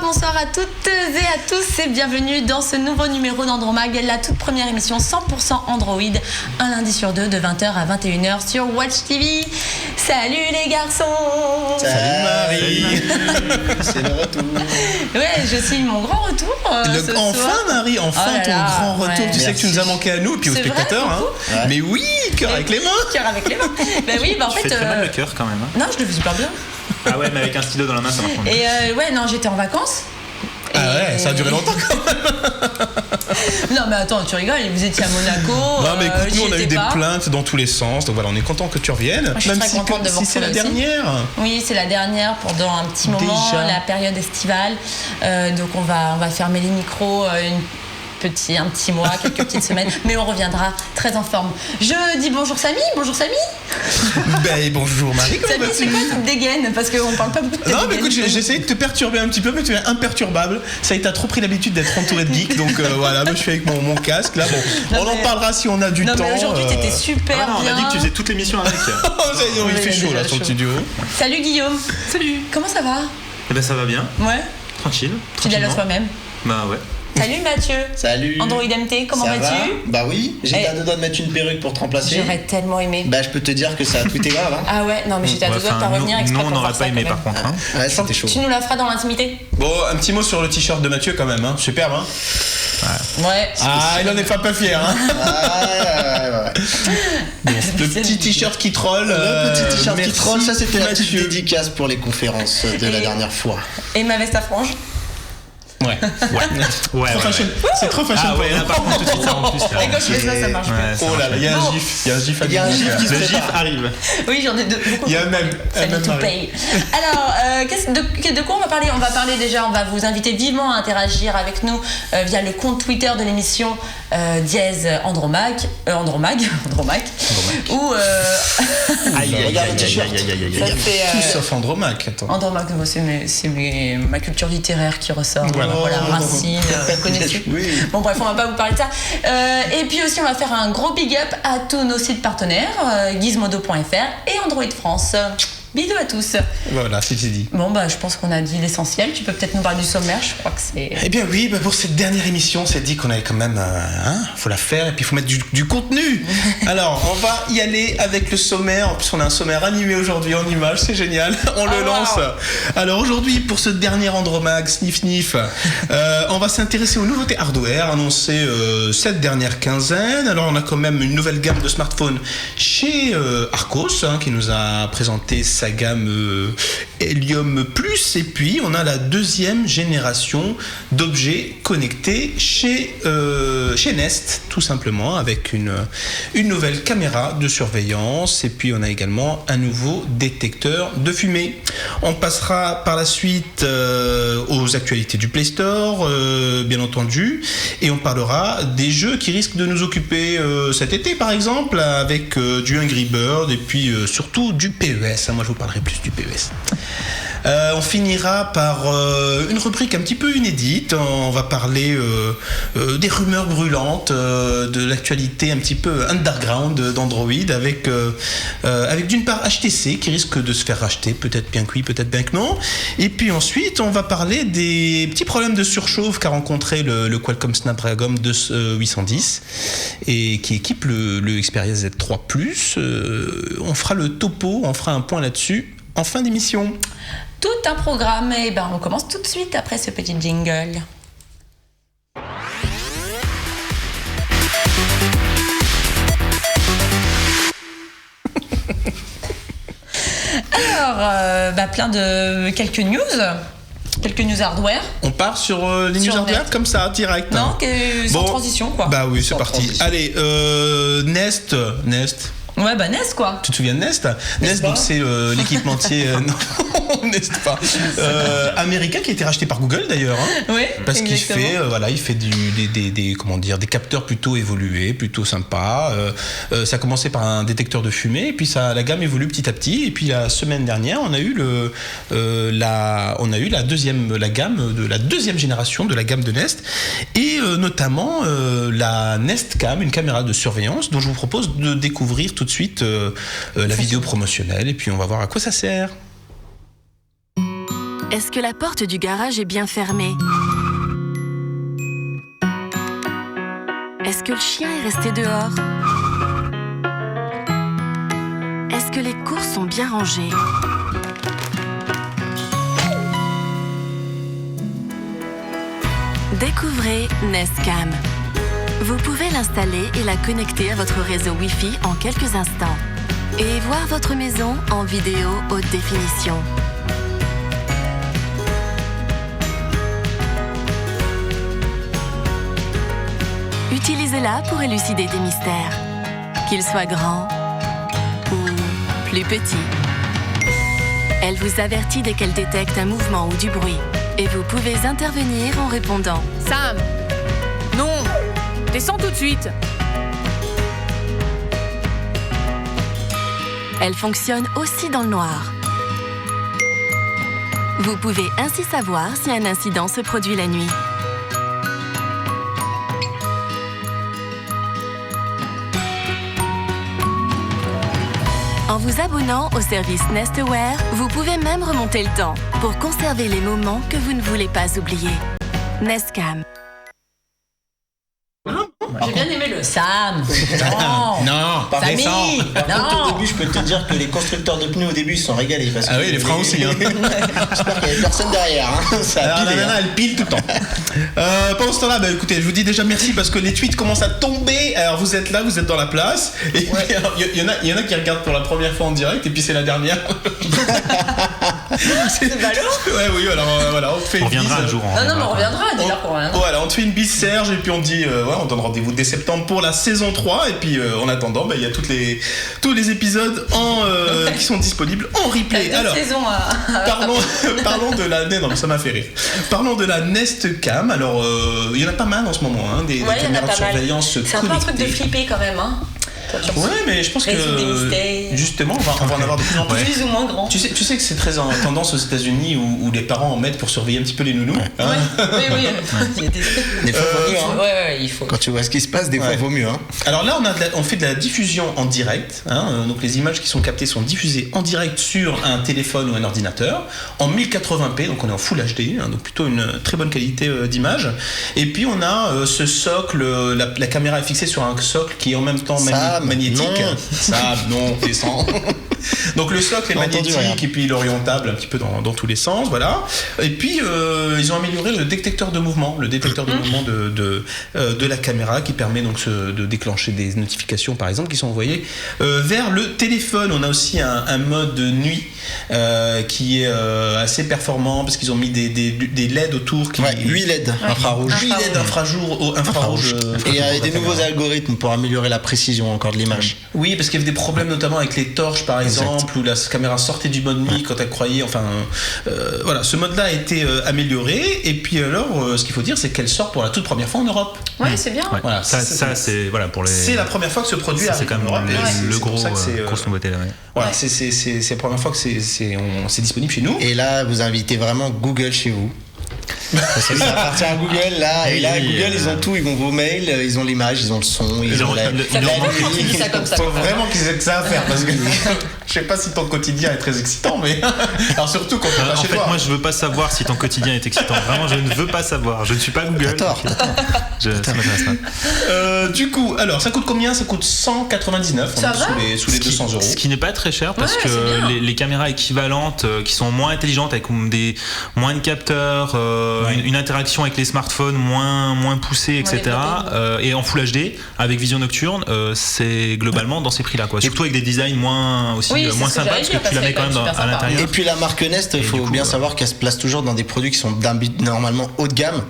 Bonsoir à toutes et à tous et bienvenue dans ce nouveau numéro d'Andromag, la toute première émission 100% Android, un lundi sur deux de 20h à 21h sur Watch TV. Salut les garçons. Salut Marie. C'est le retour. Ouais, je suis mon grand retour enfin Marie, enfin ton grand retour. Ouais. Tu sais que tu nous as manqué à nous et puis aux spectateurs. Vrai, hein. Mais oui, cœur avec les mains. Cœur avec les mains. Ben oui, en fait. Tu fais très mal le cœur quand même. Hein. Non, je le fais super bien. Ah ouais, mais avec un stylo dans la main, ça marche pas. Et ouais, non, j'étais en vacances. Ah ouais, ça a duré longtemps quand même. Non mais attends, tu rigoles, vous étiez à Monaco. Non mais écoute, nous on a eu des pas. plaintes dans tous les sens, donc voilà, on est content que tu reviennes. Moi, je suis très contente de vous si c'est la dernière. Oui, c'est la dernière pendant un petit moment, Déjà. la période estivale. Donc on va fermer les micros un petit mois, quelques petites semaines, mais on reviendra très en forme. Je dis bonjour Samy. Ben bonjour Marie, comment Samy, vas-tu? c'est quoi cette dégaine? Parce qu'on parle pas beaucoup de ta Non mais dégaine. écoute, j'essayais de te perturber un petit peu, mais tu es imperturbable. Ça y est, t'as trop pris l'habitude d'être entouré de geeks, donc voilà, moi je suis avec mon casque là. Bon, on en parlera si on a du temps. Non mais aujourd'hui t'étais super Ah non, bien. on a dit que tu faisais toute l'émission avec. Il fait chaud là sur le studio. Salut Guillaume. Salut. Comment ça va? Eh ben ça va bien, Ouais. tranquille. Fidèle à tranquillement. toi-même. Bah ouais. Salut Mathieu. Salut. Android MT, comment Ça va? vas-tu? Bah oui, j'étais à deux doigts de mettre une perruque pour te remplacer. J'aurais tellement aimé. Bah je peux te dire que ça a coûté grave. Hein. Ah ouais, non mais j'étais à deux doigts de pas revenir exprès Nous, on pour n'aurait faire pas ça, aimé quand par même. contre. Hein. Ouais, c'était chaud. Tu nous la feras dans l'intimité? Bon, un petit mot sur le t-shirt de Mathieu quand même, hein. Superbe, hein. Ouais. Ah, il en est pas fier, hein. Ouais. Le petit t-shirt qui troll. Le petit t-shirt qui merci troll, ça c'était la petite Mathieu. dédicace pour les conférences de la dernière fois. Et ma veste à franges. Ouais. Ouais, Trop fashion. C'est trop fashion. Ah ouais, là par contre tout de suite ça en plus. Et quand je fais ça, ça marche Ouais, plus. ça Oh là là, il y a un Bon. gif. Il y a un gif à Il y a un gif qui se Le gif prépare. arrive. Oui, j'en ai beaucoup. Il y a même. Ça même tout Marie. paye. Alors, de quoi on va parler? On va parler déjà, on va vous inviter vivement à interagir avec nous via le compte Twitter de l'émission dièse Andromag. Ou Aïe aïe Regarde le aïe t-shirt. aïe aïe aïe ça aïe. fait Tout sauf Andromaque, attends. Andromag, c'est ma culture littéraire qui ressort. Voilà. Racine, connais-tu? Oui. Bon bref, on va pas vous parler de ça. Et puis aussi, on va faire un gros big up à tous nos sites partenaires, gizmodo.fr et Android France. Bisous à tous. Voilà, c'est dit. Bon bah je pense qu'on a dit l'essentiel. Tu peux peut-être nous parler du sommaire, je crois que c'est... Eh bien oui, bah pour cette dernière émission, on s'est dit qu'on avait quand même, faut la faire et puis il faut mettre du contenu. Alors, on va y aller avec le sommaire. En plus, on a un sommaire animé aujourd'hui en images, c'est génial. On le lance. Wow. Alors aujourd'hui, pour ce dernier Andromag, sniff, on va s'intéresser aux nouveautés hardware annoncées cette dernière quinzaine. Alors, on a quand même une nouvelle gamme de smartphones chez Arcos, qui nous a présenté sa gamme Helium Plus, et puis on a la deuxième génération d'objets connectés chez Nest, tout simplement, avec une nouvelle caméra de surveillance, et puis on a également un nouveau détecteur de fumée. On passera par la suite aux actualités du Play Store, bien entendu, et on parlera des jeux qui risquent de nous occuper cet été, par exemple, avec du Angry Bird, et puis surtout du PES. Moi, je vous parlerai plus du PES. On finira par une rubrique un petit peu inédite. On va parler des rumeurs brûlantes, de l'actualité un petit peu underground d'Android, avec d'une part HTC qui risque de se faire racheter, peut-être bien que oui, peut-être bien que non. Et puis ensuite, on va parler des petits problèmes de surchauffe qu'a rencontré le Qualcomm Snapdragon 810 et qui équipe le Xperia Z3+. On fera le topo, on fera un point là-dessus en fin d'émission. Tout un programme, et ben on commence tout de suite après ce petit jingle. Alors, quelques news hardware. On part sur les news Sur hardware Net. comme ça, direct. Non, sans Bon, transition quoi. Bah oui, c'est Sans parti. transition. Allez, Nest, Ouais, bah Nest quoi. Tu te souviens de Nest? Nest, donc c'est l'équipementier non, Nest pas. Américain qui a été racheté par Google d'ailleurs. Hein, Oui. parce qu'il exactement. fait, il fait des capteurs plutôt évolués, plutôt sympas. Ça a commencé par un détecteur de fumée, et puis la gamme évolue petit à petit. Et puis la semaine dernière, on a eu la gamme de la deuxième génération de la gamme de Nest, et notamment la Nest Cam, une caméra de surveillance dont je vous propose de découvrir tout de suite la vidéo promotionnelle, et puis on va voir à quoi ça sert. Est-ce que la porte du garage est bien fermée? Est-ce que le chien est resté dehors? Est-ce que les courses sont bien rangées? Découvrez Nest Cam. Vous pouvez l'installer et la connecter à votre réseau Wi-Fi en quelques instants et voir votre maison en vidéo haute définition. Utilisez-la pour élucider des mystères, qu'ils soient grands ou plus petits. Elle vous avertit dès qu'elle détecte un mouvement ou du bruit et vous pouvez intervenir en répondant. Sam! Non! Descends tout de suite! Elle fonctionne aussi dans le noir. Vous pouvez ainsi savoir si un incident se produit la nuit. En vous abonnant au service Nest Aware, vous pouvez même remonter le temps pour conserver les moments que vous ne voulez pas oublier. Nest Cam. J'ai bien aimé le Sam. Non. Non, Par Samy. contre, au Non. début, je peux te dire que les constructeurs de pneus au début ils se sont régalés. Parce Ah que oui, les freins aussi, hein. J'espère qu'il n'y avait personne derrière. Hein. Ça a Alors, la pilé, nana, hein. elle pile tout le temps. Pendant ce temps-là, écoutez, je vous dis déjà merci parce que les tweets commencent à tomber. Alors vous êtes là, vous êtes dans la place. Et puis, il y en a qui regardent pour la première fois en direct, et puis c'est la dernière. C'est ballot. Ouais, oui, alors voilà, on te fait On une reviendra bise. un jour. Non, mais on reviendra déjà pour rien. Voilà, on te fait une bise Serge, et puis on te dit, on donne rendez-vous dès septembre pour la saison 3. Et puis en attendant, il y a tous les épisodes qui sont disponibles en replay. Deux Alors, saisons à... parlons de la... Non, mais ça m'a fait rire. Parlons de la Nest Cam. Alors, il y en a pas mal en ce moment, hein, des Ouais, il y en a caméras de pas mal. surveillance C'est un peu un truc de connectées. flipper quand même, hein. Ouais, mais je pense Résoudre des que mystères. justement, on va en avoir de plus en plus. Plus ou moins grand. Tu sais que c'est très en tendance aux États-Unis où les parents en mettent pour surveiller un petit peu les nounous. Hein. Ouais, oui. Il y a des... Des fois, vaut mieux, hein. Ouais, il faut. Quand tu vois ce qui se passe, des fois, Ouais. vaut mieux. Hein. Alors là, on fait de la diffusion en direct. Hein, donc les images qui sont captées sont diffusées en direct sur un téléphone ou un ordinateur en 1080p. Donc on est en Full HD, hein, donc plutôt une très bonne qualité d'image. Et puis on a ce socle, la caméra est fixée sur un socle qui est en même temps Sam, magnétique. non. Ça, non, descend. Donc le socle est J'ai entendu rien. magnétique et puis il est orientable un petit peu dans tous les sens, voilà. Et puis ils ont amélioré le détecteur de mouvement, mouvement de la caméra qui permet donc de déclencher des notifications par exemple qui sont envoyées vers le téléphone. On a aussi un mode nuit qui est assez performant parce qu'ils ont mis des LED autour. Ouais, 8 LED infrarouges. 8 LED infrarouge. Et des nouveaux algorithmes pour améliorer la précision encore de l'image. Oui, parce qu'il y avait des problèmes notamment avec les torches par exemple, où la caméra sortait du mode nuit quand elle croyait. Enfin, voilà, ce mode-là a été amélioré. Et puis alors, ce qu'il faut dire, c'est qu'elle sort pour la toute première fois en Europe. Ouais, c'est bien. Ouais. Voilà, ça c'est voilà pour les. C'est la première fois que ce produit Ça, arrive c'est quand en Europe. même et le c'est gros pour ça que c'est, grosse nouveauté là. Ouais. voilà, Ouais. c'est la première fois que c'est disponible chez nous. Et là, vous invitez vraiment Google chez vous. Parce que ça appartient à Google là. Et Oui, là, oui, Google, ils ont tout. Ils ont vos mails, ils ont l'image, ils ont le son, ils ont la Ça fait longtemps quand tu dis ça comme ça. Faut quand même. vraiment qu'ils aient que ça à faire parce que je sais pas si ton quotidien est très excitant, mais alors surtout quand on va En chez fait, toi. moi, je veux pas savoir si ton quotidien est excitant. Vraiment, je ne veux pas savoir. Je ne suis pas Google. T'as tort. Ça m'intéresse pas. Du coup, alors ça coûte combien? Ça coûte 199. Ça on est va sous les 200 euros. Ce qui n'est pas très cher parce Ouais, c'est que bien. les caméras équivalentes qui sont moins intelligentes avec moins de capteurs, une interaction avec les smartphones moins poussée, etc. Et en Full HD avec vision nocturne, c'est globalement dans ces prix-là, quoi. Surtout avec des designs moins aussi. Oui, Oui, c'est moins ce que sympa j'allais parce que dire, tu la parce mets quand qu'elle même est super à sympa. l'intérieur. Et puis la marque Nest, il faut du coup, bien savoir qu'elle se place toujours dans des produits qui sont normalement haut de gamme.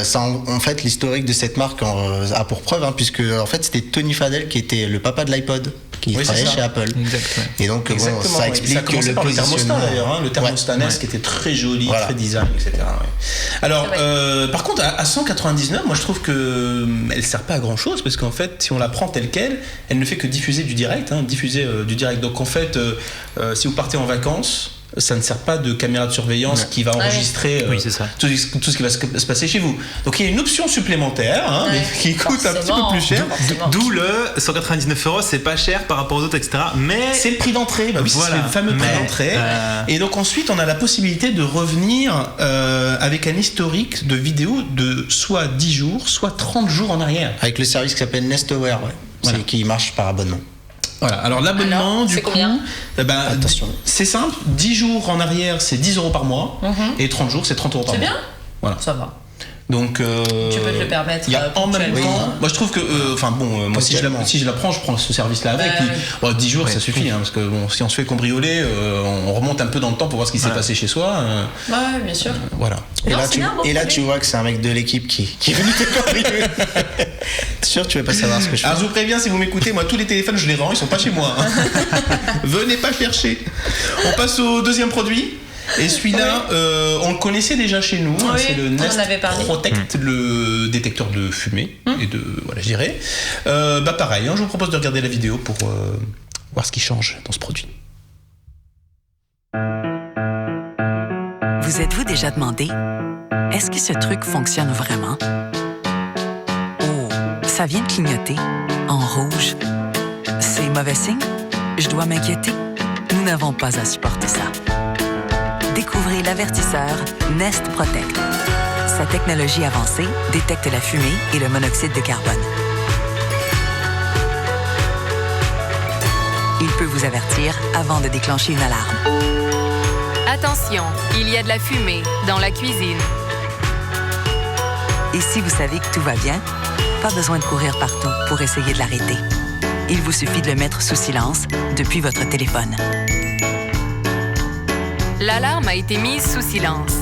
Ça, en fait, l'historique de cette marque a pour preuve, puisque en fait c'était Tony Fadell qui était le papa de l'iPod, qui travaillait chez Apple. Exact, ouais. Et donc Exactement, bon, ça explique ça a que commencé le par le thermostat positionnement. d'ailleurs, le thermostat Nest Ouais. qui était très joli, Voilà. très design, etc. ouais. Alors, C'est vrai. par contre, à 199, moi je trouve que elle sert pas à grand chose parce qu'en fait, si on la prend telle quelle, elle ne fait que diffuser du direct, du direct. Donc en fait, si vous partez en vacances, ça ne sert pas de caméra de surveillance Ouais. qui va enregistrer Oui, c'est ça. tout ce qui va se passer chez vous. Donc il y a une option supplémentaire mais qui coûte un petit peu plus cher. Forcément. D'où le 199€, c'est pas cher par rapport aux autres, etc. Mais C'est le prix d'entrée, bah oui, Voilà. c'est le fameux prix Mais, d'entrée. Et donc ensuite, on a la possibilité de revenir avec un historique de vidéos de soit 10 jours, soit 30 jours en arrière. Avec le service qui s'appelle Nestaware, Voilà. qui marche par abonnement. Voilà, alors l'abonnement, Alors, du c'est coup, combien Attention. c'est simple, 10 jours en arrière, c'est 10 € par mois, et 30 jours, c'est 30 € par C'est mois. bien. Voilà. Ça va. Donc, Tu peux te le permettre, Il y a en même ponctuellement. temps, moi je trouve que, moi si je la prends, je prends ce service-là avec. Bah, Puis, oui. 10 jours, Ouais. ça suffit, parce que bon, si on se fait cambrioler, on remonte un peu dans le temps pour voir ce qui s'est Voilà. passé chez soi. Ouais, bien sûr. Voilà. Et Non, là, c'est tu, bien, bon et là, produit. tu vois que c'est un mec de l'équipe qui est venu te cambrioler. T'es sûr que tu veux pas savoir ce que je fais? Alors je vous préviens, si vous m'écoutez, moi tous les téléphones je les rends, ils sont pas chez moi. Venez pas chercher. On passe au deuxième produit. Et celui-là, on le connaissait déjà chez nous. Oui, c'est le on en Nest avait parlé. Protect, le détecteur de fumée et de voilà, je dirais. Pareil, je vous propose de regarder la vidéo pour voir ce qui change dans ce produit. Vous êtes-vous déjà demandé, est-ce que ce truc fonctionne vraiment? Oh, ça vient de clignoter, en rouge. C'est mauvais signe? Je dois m'inquiéter? Nous n'avons pas à supporter ça. Découvrez l'avertisseur Nest Protect. Sa technologie avancée détecte la fumée et le monoxyde de carbone. Il peut vous avertir avant de déclencher une alarme. Attention, il y a de la fumée dans la cuisine. Et si vous savez que tout va bien, pas besoin de courir partout pour essayer de l'arrêter. Il vous suffit de le mettre sous silence depuis votre téléphone. L'alarme a été mise sous silence.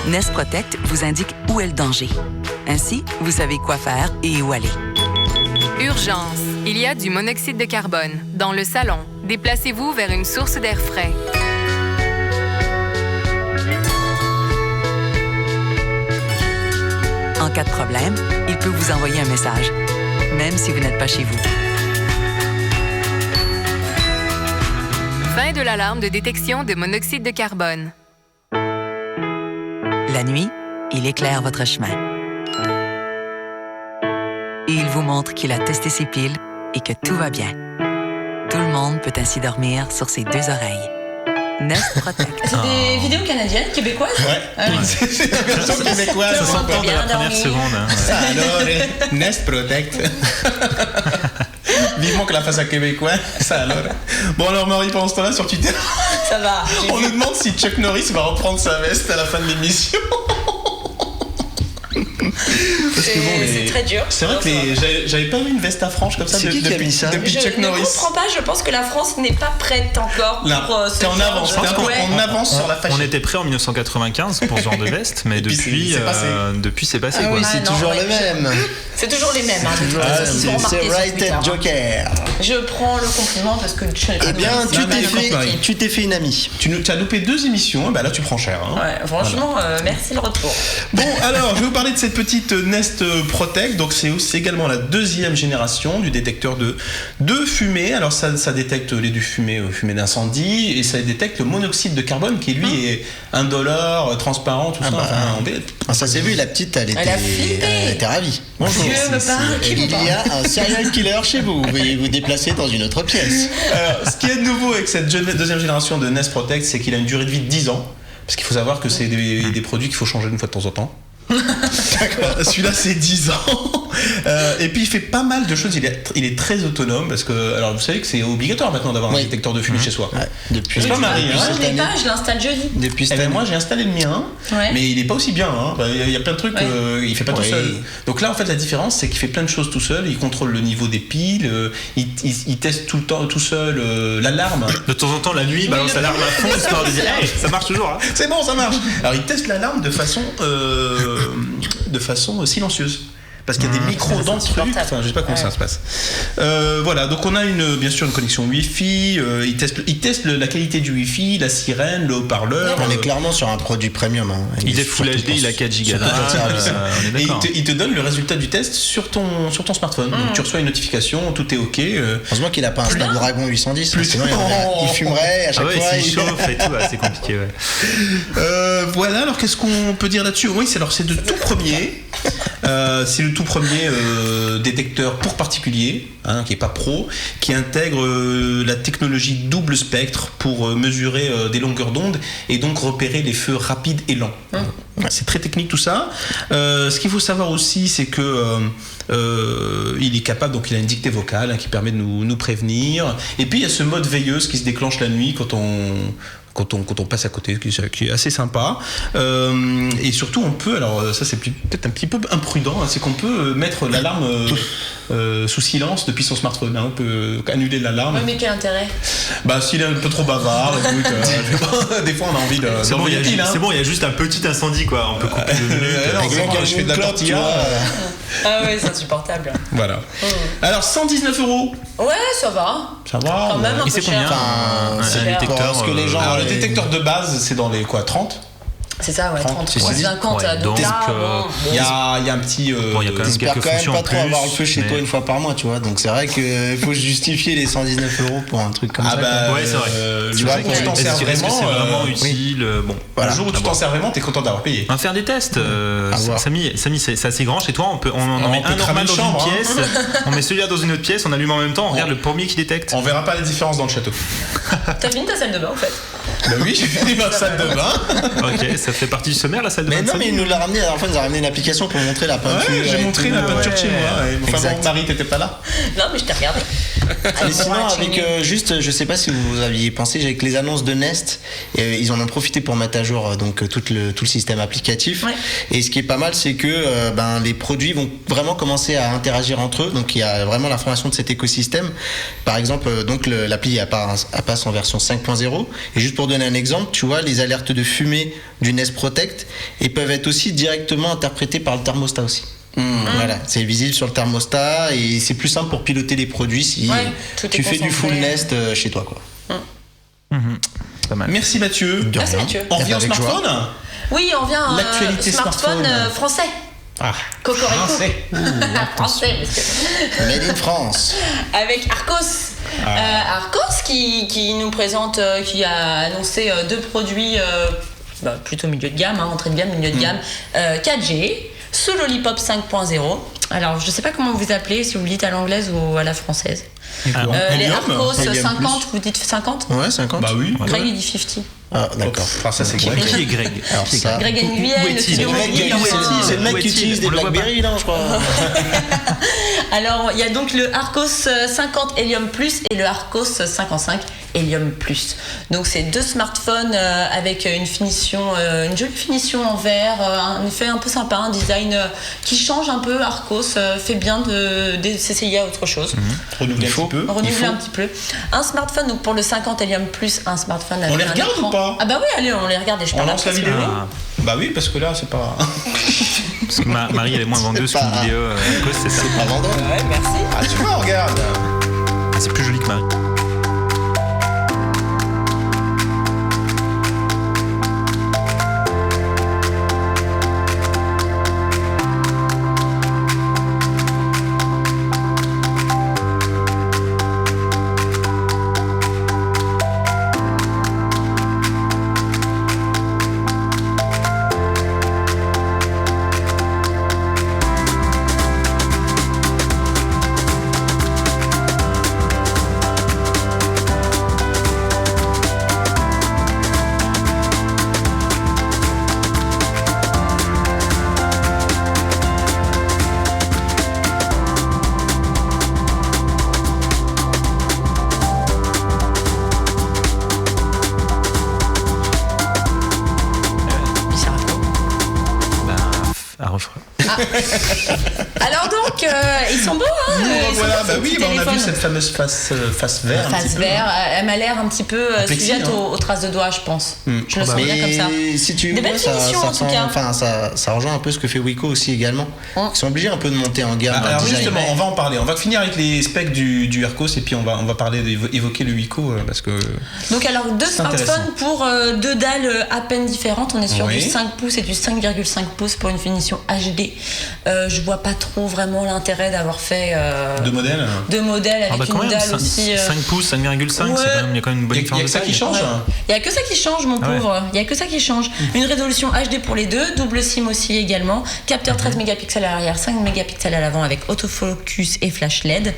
Nest Protect vous indique où est le danger. Ainsi, vous savez quoi faire et où aller. Urgence, il y a du monoxyde de carbone dans le salon. Déplacez-vous vers une source d'air frais. En cas de problème, il peut vous envoyer un message, même si vous n'êtes pas chez vous. Fin de l'alarme de détection de monoxyde de carbone. La nuit, il éclaire votre chemin. Et il vous montre qu'il a testé ses piles et que tout va bien. Tout le monde peut ainsi dormir sur ses deux oreilles. Nest Protect. C'est des vidéos canadiennes, québécoises? Ouais, c'est la version québécoise. ça s'entend de bien la première dormi. seconde. Hein. Ça alors, Nest Protect. Vivement que la fasse à québécois, ça alors. Bon alors Marie, pendant ce temps-là sur Twitter, Ça va. on nous demande si Chuck Norris va reprendre sa veste à la fin de l'émission. Parce que bon, C'est très dur. c'est vrai que j'avais pas vu une veste à franges comme ça C'est qui qui a mis ça depuis Je Chuck ne Norris. comprends pas, je pense que la France n'est pas prête encore Là, pour ce t'es en genre avance, de- t'es un peu Ouais. en avance sur la fashion. On était prêt en 1995 pour ce genre de veste, mais Et puis depuis, c'est passé. depuis c'est passé. Ah quoi. oui, c'est non, toujours ouais, le même. C'est toujours les mêmes. Hein, de toute Ah, façon, ils sont c'est remarqués sur Right Twitter, and hein. Joker. Je prends le compliment parce que Eh bien, Non, mais écoute, Marie, tu t'es fait une amie. tu as loupé 2 émissions, bah là tu prends cher. Hein. Ouais, franchement, merci le retour. Bon, alors, je vais vous parler de cette petite Nest Protect. Donc, c'est aussi également la deuxième génération du détecteur de fumée. Alors, ça détecte les fumée d'incendie et ça détecte le monoxyde de carbone qui, lui, est indolore, transparent, tout ça. Enfin, Ah, ça s'est vu, la petite, elle Elle a flippé. était ravie. Bonjour. Dieu me parle, qui Il me parle. y a un serial killer chez vous. Veuillez vous déplacer dans une autre pièce. Alors, ce qui est de nouveau avec cette deuxième génération de Nest Protect, c'est qu'il a une durée de vie de 10 ans. Parce qu'il faut savoir que c'est des produits qu'il faut changer une fois de temps en temps. Celui-là, c'est 10 ans. Et puis, il fait pas mal de choses. Il est très autonome parce que, alors, vous savez que c'est obligatoire maintenant d'avoir un détecteur de fumée chez soi. Ouais, depuis. C'est pas Marie, Moi, je l'ai pas, je l'installe jeudi. Depuis cette année. moi, j'ai installé le mien, mais il est pas aussi bien. Hein. Il y a plein de trucs, il fait pas tout seul. Donc là, en fait, la différence, c'est qu'il fait plein de choses tout seul. Il contrôle le niveau des piles. Il teste tout le temps tout seul l'alarme. De temps en temps, la nuit, il balance l'alarme à fond, histoire de dire hey, ça marche toujours. Hein. C'est bon, ça marche. Alors, il teste l'alarme de façon silencieuse. Parce qu'il y a des micros dans le truc. Enfin, je sais pas comment ça se passe. Voilà, donc on a bien sûr une connexion Wi-Fi. Il teste la qualité du Wi-Fi, la sirène, le haut-parleur. On est clairement sur un produit premium. Hein. Il est Full HD, il a 4 Go. Et il te donne le résultat du test sur ton smartphone. Donc tu reçois une notification, tout est OK. Heureusement qu'il a pas un Snapdragon 810. Sinon, il fumerait à chaque fois. Il chauffe et tout, c'est compliqué. Voilà, alors qu'est-ce qu'on peut dire là-dessus? Oui, c'est le tout premier. C'est le tout premier détecteur pour particuliers, qui est pas pro, qui intègre la technologie double spectre pour mesurer des longueurs d'onde et donc repérer les feux rapides et lents. C'est très technique tout ça. Ce qu'il faut savoir aussi, c'est que il est capable, donc il a une dictée vocale qui permet de nous prévenir. Et puis il y a ce mode veilleuse qui se déclenche la nuit quand on passe à côté, qui est assez sympa. Et surtout, on peut, alors ça c'est peut-être un petit peu imprudent, c'est qu'on peut mettre l'alarme sous silence depuis son smartphone. On peut annuler l'alarme. Oui, mais quel intérêt? S'il est un peu trop bavard, écoute, des fois on a envie de. C'est bon, il y a juste un petit incendie, quoi. On peut couper 2 minutes. Je fais de la tortilla. Ah ouais, c'est insupportable. Voilà. Alors 119 €. Ouais, ça va. Ça va. Quand même un peu c'est combien cher. un détecteur parce que les gens. Alors le détecteur de base, c'est dans les 30. C'est ça, ouais, 30. c'est 50, ouais, donc là, Il y a un petit. il y a quand même T'espères quelques quand même fonctions pas en trop plus, avoir le feu chez mais- toi une fois par mois, tu vois. Donc c'est vrai qu'il faut justifier les 119 € pour un truc comme ça. Ouais, c'est vrai. Tu vois, quand tu t'en sers Est-ce que c'est vraiment, vraiment utile? Bon, le jour où tu t'en sers vraiment, t'es content d'avoir payé. On va faire des tests. voir. Samy, c'est assez grand chez toi. On en met peut un cramer normal une dans chambre, une pièce. On met celui-là dans une autre pièce. On allume en même temps. On regarde le premier qui détecte. On verra pas la différence dans le château. T'as fini ta salle de bain en fait? Bah oui, j'ai fini ma salle de bain. Ok, ça fait partie du sommaire, la salle de bain. Mais de non, Samy. mais il nous l'a ramené, la dernière fois, il nous a ramené une application pour montrer la peinture. Ouais, j'ai montré la peinture chez moi. Enfin Exact. bon, Marie, t'étais pas là. Non, mais je t'ai regardé. Mais sinon, avec juste, je sais pas si vous aviez pensé, avec les annonces de Nest, ils en ont profité pour mettre à jour donc tout le système applicatif. Ouais. Et ce qui est pas mal, c'est que les produits vont vraiment commencer à interagir entre eux. Donc il y a vraiment la formation de cet écosystème. Par exemple, donc l'appli passe en version 5.0. Et juste pour donner un exemple, tu vois, les alertes de fumée du Nest Protect et peuvent être aussi directement interprétées par le thermostat aussi. Voilà, c'est visible sur le thermostat et c'est plus simple pour piloter les produits si tout est tu fais du full concentré. Nest chez toi, quoi. Pas mal. Merci Mathieu. Merci Mathieu. On revient au Avec joie. smartphone. Oui, on vient L'actualité smartphone smartphone. français. Ah, Cocorico. français. Français, monsieur. Made in France. Avec Arcos. Arcos qui nous présente, qui a annoncé 2 produits plutôt milieu de gamme, entrée de gamme, milieu de gamme, 4G, sous Lollipop 5.0. Alors, je ne sais pas comment vous appelez, si vous le dites à l'anglaise ou à la française. Les Helium, Arcos Helium 50, vous dites 50? Ouais, 50. Bah oui. Greg, il dit 50. Ah, d'accord. Enfin, ça c'est quoi? Qui est Greg? Alors ça. Greg Nguyen, Où le est-il studio C'est le mec, mobile. c'est le mec qui utilise des On le voit Blackberry, là, je crois. Alors, il y a donc le Arcos 50 Helium Plus et le Arcos 55 Helium Plus. Donc, c'est 2 smartphones avec une jolie finition en verre, un effet un peu sympa, un design qui change un peu. Arcos fait bien de s'essayer à autre chose. Renouveler un petit peu. Renouveler un petit peu. Un smartphone, donc pour le 50 Helium Plus, un smartphone avec On les un regarde écran. ou pas? Ah bah oui, allez, on les regarde et je On parle lance la après, vidéo. Ah. Bah oui, parce que là c'est pas. Parce que Marie, elle est moins vendeuse C'est qu'une pas- vidéo. à cause, c'est ça. Pas vendeur. Ouais, merci. Ah tu vois, regarde. C'est plus joli que Marie. Alors donc, ils sont beaux, hein. Ils sont Voilà, beaux, bah ces oui, petits on a vu téléphones. cette fameuse face vert. un Face petit peu, vert, hein. elle m'a l'air un petit peu plexi, sujette hein. aux traces de doigts, je pense. Je le sens Mais bien comme ça. si tu Des vois, belles finitions, en tout cas. enfin, ça rejoint un peu ce que fait Wiko aussi également. Ils sont obligés un peu de monter en gamme. dans le Alors design. justement, on va en parler. On va finir avec les specs du Arcos et puis on va parler évoquer le Wiko parce que. Donc alors deux C'est intéressant. smartphones pour deux dalles à peine différentes. On est sur Oui. du 5 pouces et du 5,5 pouces pour une finition HD. Je vois pas trop vraiment l'intérêt d'avoir fait Deux modèles. deux modèles avec quand une même, dalle aussi. 5 pouces, 5,5, Ouais. il y a quand même une bonne Il y a différence que ça de qui taille. change. Il y a que ça qui change, mon Ah ouais. pauvre. Il y a que ça qui change. Une résolution HD pour les deux, double SIM aussi également. Capteur 13 mégapixels à l'arrière, 5 mégapixels à l'avant avec autofocus et flash LED.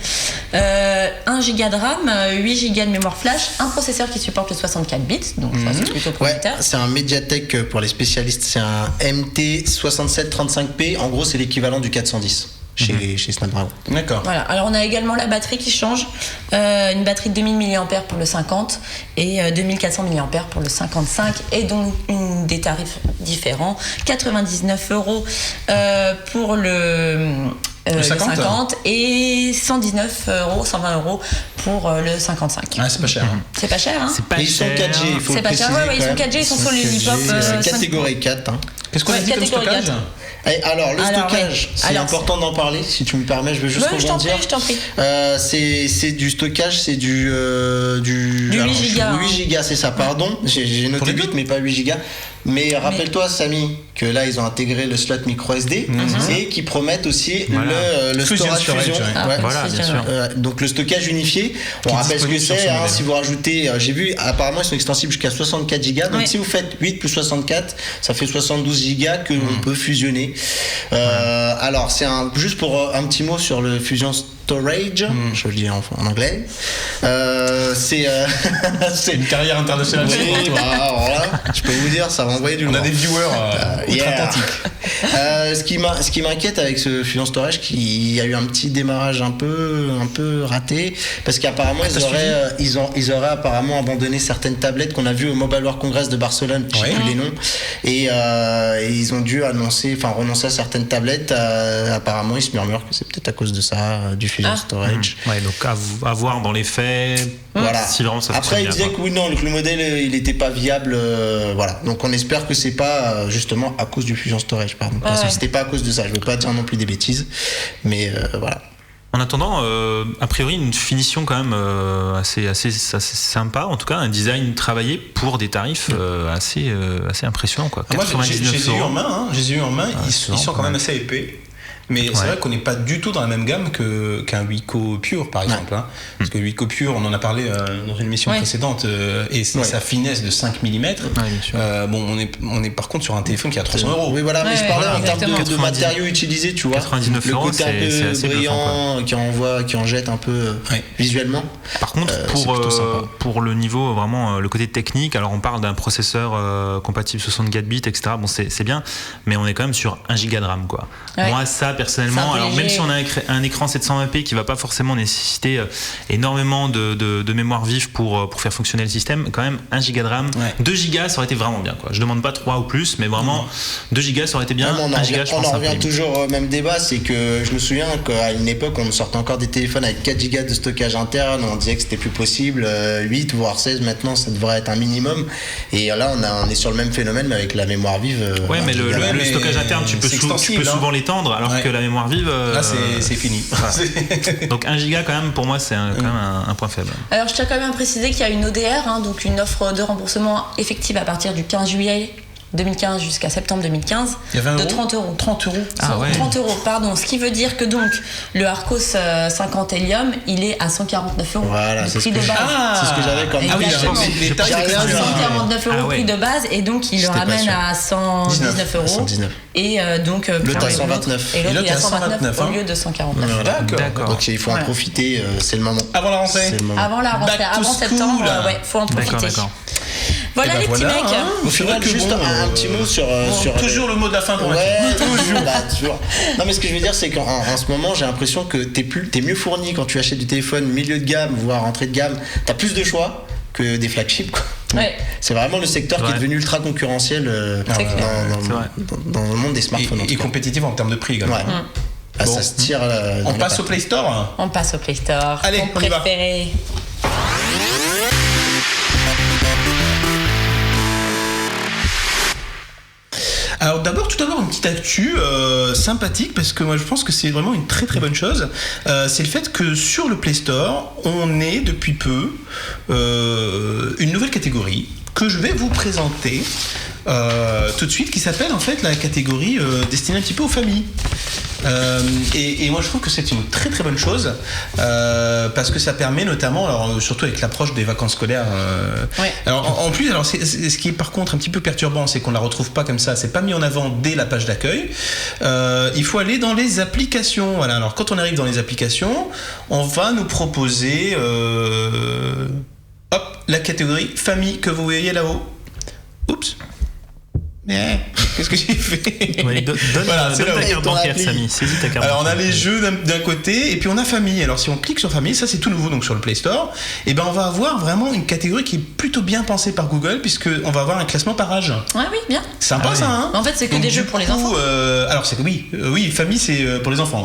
1 Go de RAM, 8 Go de mémoire flash, un processeur qui supporte le 64 bits, donc ça c'est plutôt Ouais, prometteur. c'est un Mediatek pour les spécialistes, c'est un MT6735P. En gros, c'est l'équivalent du 410 chez Snapdragon. D'accord. Voilà, alors on a également la batterie qui change, une batterie de 2000 mAh pour le 50 et 2400 mAh pour le 55 et donc des tarifs différents, 99 € pour le 50 et 119 €, 120 € pour le 55. Ah, c'est pas cher. hein. C'est pas cher, hein? C'est pas Et ils sont cher. 4G, il faut C'est le pas cher, préciser. ouais, ils quand sont même. 4G, ils sont sur le 4G, hip-hop, 5. catégorie 4. Hein. Qu'est-ce qu'on a Ouais, dit comme catégorie stockage 4. Et alors, le Alors, stockage, ouais. c'est Alors, important d'en parler, si tu me permets, je veux juste Ouais, je t'en rebondir. prie, je t'en prie. C'est du stockage, c'est du 8 alors, gigas, 8 gigas, c'est ça, pardon. J'ai noté les deux 8, mais pas 8 gigas. Mais rappelle-toi, Samy, que là, ils ont intégré le slot micro SD et qui promettent aussi Voilà. le Fusion storage storage, fusion. ouais. Ah, Ouais. Voilà, c'est bien sûr. Donc le stockage unifié, on Qui est rappelle ce que disponible sur c'est, ce hein, modèle. si vous rajoutez, j'ai vu, apparemment ils sont extensibles jusqu'à 64 gigas, donc Ouais. si vous faites 8 plus 64, ça fait 72 gigas que l'on peut fusionner. Alors c'est juste pour un petit mot sur le Fusion Storage, je le dis en anglais, c'est Une carrière internationale. oui, c'est pour toi. alors là, je peux vous dire, ça va envoyer du On a lourd. des viewers outre-Atlantique. Ce qui m'inquiète avec ce Fusion Storage, qu'il y a eu un petit démarrage un peu raté, parce qu'apparemment ils auraient apparemment abandonné certaines tablettes qu'on a vues au Mobile World Congress de Barcelone, je sais Ouais. plus les noms, et ils ont dû renoncer à certaines tablettes. Apparemment, ils se murmurent que c'est peut-être à cause de ça, du Fusion Storage. Ouais, donc à voir dans les faits. Voilà. Si vraiment ça Après, il fonctionne disait bien, que oui, non, que le modèle il n'était pas viable. Voilà. Donc on espère que c'est pas justement à cause du Fusion Storage, pardon. Parce que c'était pas à cause de ça. Je veux pas dire non plus des bêtises, mais voilà. En attendant, a priori, une finition quand même assez sympa, en tout cas, un design travaillé pour des tarifs assez impressionnants, quoi. Moi, je 99 les ai eu en €. main. hein. Je les ai eu en main. Ils c'est sont quand vrai. même assez épais. Mais c'est vrai qu'on n'est pas du tout dans la même gamme qu'un Wiko Pure, par exemple. hein. Parce que le Wiko Pure, on en a parlé dans une émission précédente, et c'est sa finesse de 5 mm. bien sûr. On est par contre sur un téléphone qui a 300 €. Oui, voilà, mais Ouais, je parlais en termes exactement. de matériaux utilisés, tu vois. 99 le €, côté un c'est peu assez brillant, qui en jette un peu visuellement. Par contre, c'est plutôt sympa. pour le niveau, vraiment, le côté technique, alors on parle d'un processeur compatible 64 bits, etc. Bon, c'est bien, mais on est quand même sur 1 giga de RAM, quoi. Ouais. Moi, ça, personnellement, C'est un peu alors même léger. si on a un écran 720p qui va pas forcément nécessiter énormément de mémoire vive pour faire fonctionner le système, quand même 1 giga de RAM, 2 gigas, ça aurait été vraiment bien, quoi. Je demande pas 3 ou plus, mais vraiment 2 gigas, ça aurait été bien. Ouais, mais 1 giga, je on pense en un peu revient limite. toujours au même débat, c'est que je me souviens qu'à une époque on sortait encore des téléphones avec 4 gigas de stockage interne, on disait que c'était plus possible, 8 voire 16 maintenant ça devrait être un minimum, et là on est sur le même phénomène mais avec la mémoire vive. Ouais, mais le mais stockage interne, tu peux c'est extensible, hein. souvent l'étendre, alors Ouais. que la mémoire vive. Là, c'est fini. Donc 1 giga, quand même, pour moi, c'est quand même un point faible. Alors, je tiens quand même à préciser qu'il y a une ODR, hein, donc une offre de remboursement effective à partir du 15 juillet 2015 jusqu'à septembre 2015 Il y a 20 de €. 30 €. 30 €. Ah ouais. 30 €, pardon. Ce qui veut dire que donc le Arcos 50 Helium, il est à 149 €. Voilà, le c'est prix ce de que base. c'est ce que j'avais comme Ah oui, Exactement. les tarifs J'ai rien étaient vu, hein. 149 € Ah ouais. prix de base et donc il le J'étais pas ramène sûr. à 119 €. 119. Et donc L'autre à et 129. Et l'autre il est à 129 hein. au lieu de 149. Voilà. D'accord. Donc il faut en Voilà. profiter, c'est le moment. Avant la rentrée. C'est le moment. Avant la rentrée, Back to avant school. septembre, ouais, faut en profiter. D'accord. Voilà Eh ben les petits voilà, mecs. hein. Au final, C'est vrai que juste bon, un petit mot sur Toujours le mot de la fin pour la Ouais, toujours. Toujours. Non, mais ce que je veux dire, c'est qu'en ce moment, j'ai l'impression que t'es mieux fourni quand tu achètes du téléphone milieu de gamme, voire entrée de gamme. T'as plus de choix que des flagships, quoi. Ouais. C'est vraiment le secteur qui est devenu ultra concurrentiel dans le monde des smartphones. Et compétitif en termes de prix également. Ouais. Bon. Ça se tire. On passe au Play Store. On passe au Play Store. Allez, ton on y va. préféré. Alors tout d'abord une petite actu sympathique, parce que moi je pense que c'est vraiment une très très bonne chose. C'est le fait que sur le Play Store, on ait depuis peu une nouvelle catégorie que je vais vous présenter tout de suite, qui s'appelle en fait la catégorie destinée un petit peu aux familles. Et moi je trouve que c'est une très très bonne chose, parce que ça permet notamment, alors surtout avec l'approche des vacances scolaires, alors en plus, alors ce qui est par contre un petit peu perturbant, c'est qu'on la retrouve pas comme ça, c'est pas mis en avant dès la page d'accueil. Il faut aller dans les applications. Voilà, alors quand on arrive dans les applications, on va nous proposer la catégorie famille que vous voyez là-haut. Oups. Mais qu'est-ce que j'ai fait? Donne ta carte bancaire, Samy. Saisis ta carte. Alors on a les jeux d'un côté, et puis on a famille. Alors si on clique sur famille, ça c'est tout nouveau donc sur le Play Store, et ben on va avoir vraiment une catégorie qui est plutôt bien pensée par Google, puisque on va avoir un classement par âge. Ouais, oui, bien. Sympa ça, hein. En fait, c'est que donc, des jeux pour les enfants. Alors c'est que oui, famille c'est pour les enfants.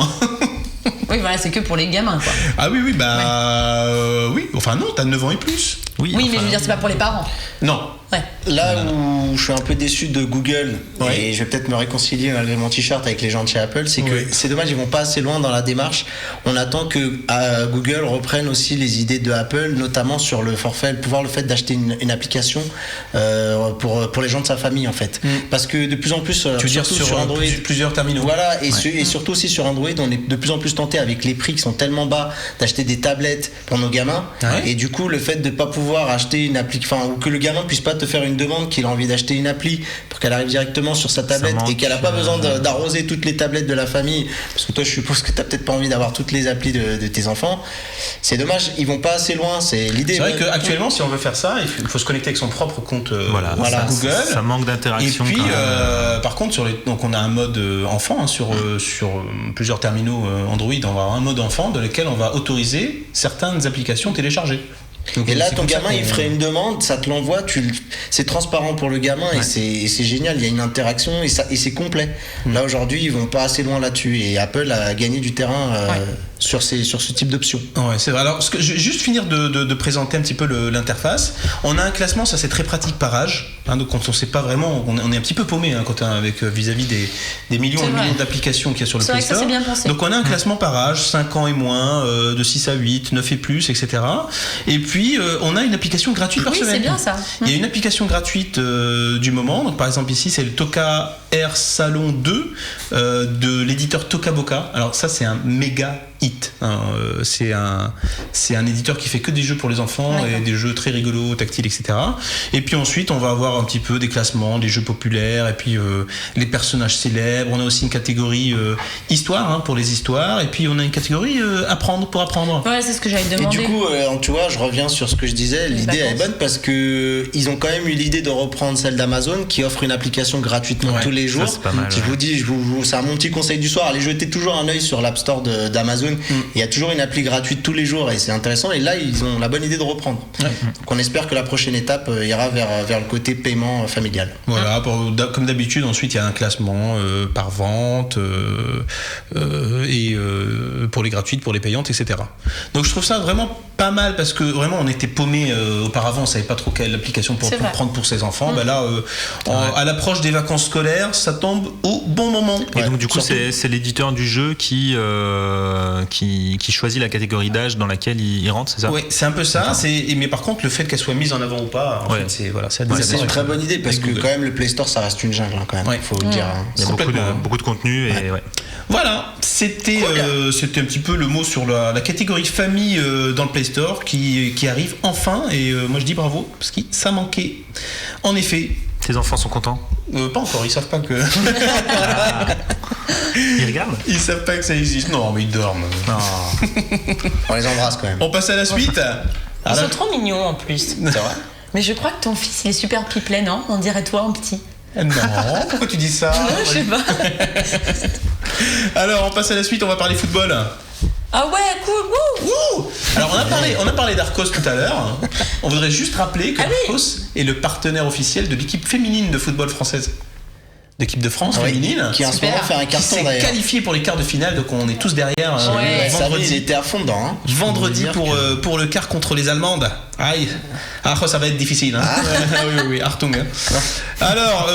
Oui, voilà, c'est que pour les gamins, quoi. Ah oui, oui, enfin non, t'as 9 ans et plus. Oui, mais je veux dire, c'est pas pour les parents. Non. Ouais. Là où je suis un peu déçu de Google, et je vais peut-être me réconcilier malgré mon t-shirt avec les gens de chez Apple, c'est que c'est dommage, ils vont pas assez loin dans la démarche. On attend que Google reprenne aussi les idées de Apple, notamment sur le forfait, le fait d'acheter une application pour les gens de sa famille en fait. Parce que de plus en plus, tu veux dire sur Android, plusieurs terminaux. Voilà, et surtout aussi sur Android, on est de plus en plus tenté avec les prix qui sont tellement bas d'acheter des tablettes pour nos gamins. Et du coup, le fait de pas pouvoir acheter une appli, ou que le gamin puisse pas te faire une demande qu'il a envie d'acheter une appli pour qu'elle arrive directement sur sa tablette et qu'elle a pas besoin d'arroser toutes les tablettes de la famille, parce que toi je suppose que t'as peut-être pas envie d'avoir toutes les applis de tes enfants. C'est dommage, ils vont pas assez loin, c'est l'idée. C'est vrai qu'actuellement si on veut faire ça, il faut se connecter avec son propre compte Google. Ça manque d'interaction. Et puis par contre donc on a un mode enfant sur plusieurs terminaux Android, on va avoir un mode enfant dans lequel on va autoriser certaines applications téléchargées. Donc, et là ton gamin il ferait une demande, ça te l'envoie, c'est transparent pour le gamin et c'est génial, il y a une interaction et c'est complet. Là aujourd'hui ils vont pas assez loin là-dessus et Apple a gagné du terrain sur ce type d'options. Ouais, c'est vrai. Alors je vais juste finir de présenter un petit peu l'interface. On a un classement, ça c'est très pratique par âge, donc quand on sait pas vraiment, on est un petit peu paumé avec vis-à-vis des millions et millions d'applications qu'il y a sur le Play Store. C'est bien pensé. Donc on a un classement par âge, 5 ans et moins, de 6 à 8, 9 et plus, etc. Et puis on a une application gratuite par semaine. Oui, c'est bien ça. Il y a une application gratuite du moment. Donc par exemple ici c'est le Toca Air Salon 2 de l'éditeur Toca Boca. Alors ça c'est un méga hit. C'est un éditeur qui fait que des jeux pour les enfants et des jeux très rigolos, tactiles, etc. Et puis ensuite on va avoir un petit peu des classements, des jeux populaires et puis les personnages célèbres. On a aussi une catégorie histoire pour les histoires et puis on a une catégorie apprendre pour apprendre. Ouais, c'est ce que j'allais te demander. Et du coup tu vois, je reviens sur ce que je disais, l'idée est bonne parce que ils ont quand même eu l'idée de reprendre celle d'Amazon qui offre une application gratuitement tous les jours. Ça, c'est pas mal, je vous dis, c'est mon petit conseil du soir, allez jeter toujours un œil sur l'App Store d'Amazon. Il y a toujours une appli gratuite tous les jours et c'est intéressant, et là ils ont la bonne idée de reprendre. Donc on espère que la prochaine étape ira vers le côté paiement familial. Voilà, comme d'habitude ensuite il y a un classement par vente et pour les gratuites, pour les payantes, etc. Donc je trouve ça vraiment pas mal parce que vraiment on était paumé auparavant, on savait pas trop quelle application pour prendre pour ses enfants. Là à l'approche des vacances scolaires ça tombe au bon moment. Et donc du coup c'est l'éditeur du jeu qui choisit la catégorie d'âge dans laquelle il rentre, c'est ça? Oui, c'est un peu ça. Mais par contre, le fait qu'elle soit mise en avant ou pas, en fait, c'est une très bonne idée parce que quand même le Play Store ça reste une jungle quand même. Faut le dire. Il y a beaucoup de contenu et Voilà, c'était un petit peu le mot sur la catégorie famille dans le Play Store qui arrive enfin, et moi je dis bravo parce que ça manquait. En effet. Tes enfants sont contents? Pas encore, ils savent pas que. Ils regardent? Ils savent pas que ça existe. Non, mais ils dorment. On les embrasse quand même. On passe à la suite. Ils sont trop mignons en plus. C'est vrai. Mais je crois que ton fils il est super piplet, non? On dirait toi en petit. Non, pourquoi tu dis ça? Non, je sais pas. Alors, on passe à la suite, on va parler football. Ah ouais, cool. Wouh. Alors on a parlé d'Arcos tout à l'heure. On voudrait juste rappeler que Arcos est le partenaire officiel de l'équipe féminine de football française. L'équipe de France féminine qui en ce moment fait un carton qui s'est qualifiée pour les quarts de finale, donc on est tous derrière. Vendredi, il était à fond dedans. Hein. Vendredi pour le quart contre les Allemandes. Aïe, ça va être difficile. Hein. Oui, Hartung. Alors,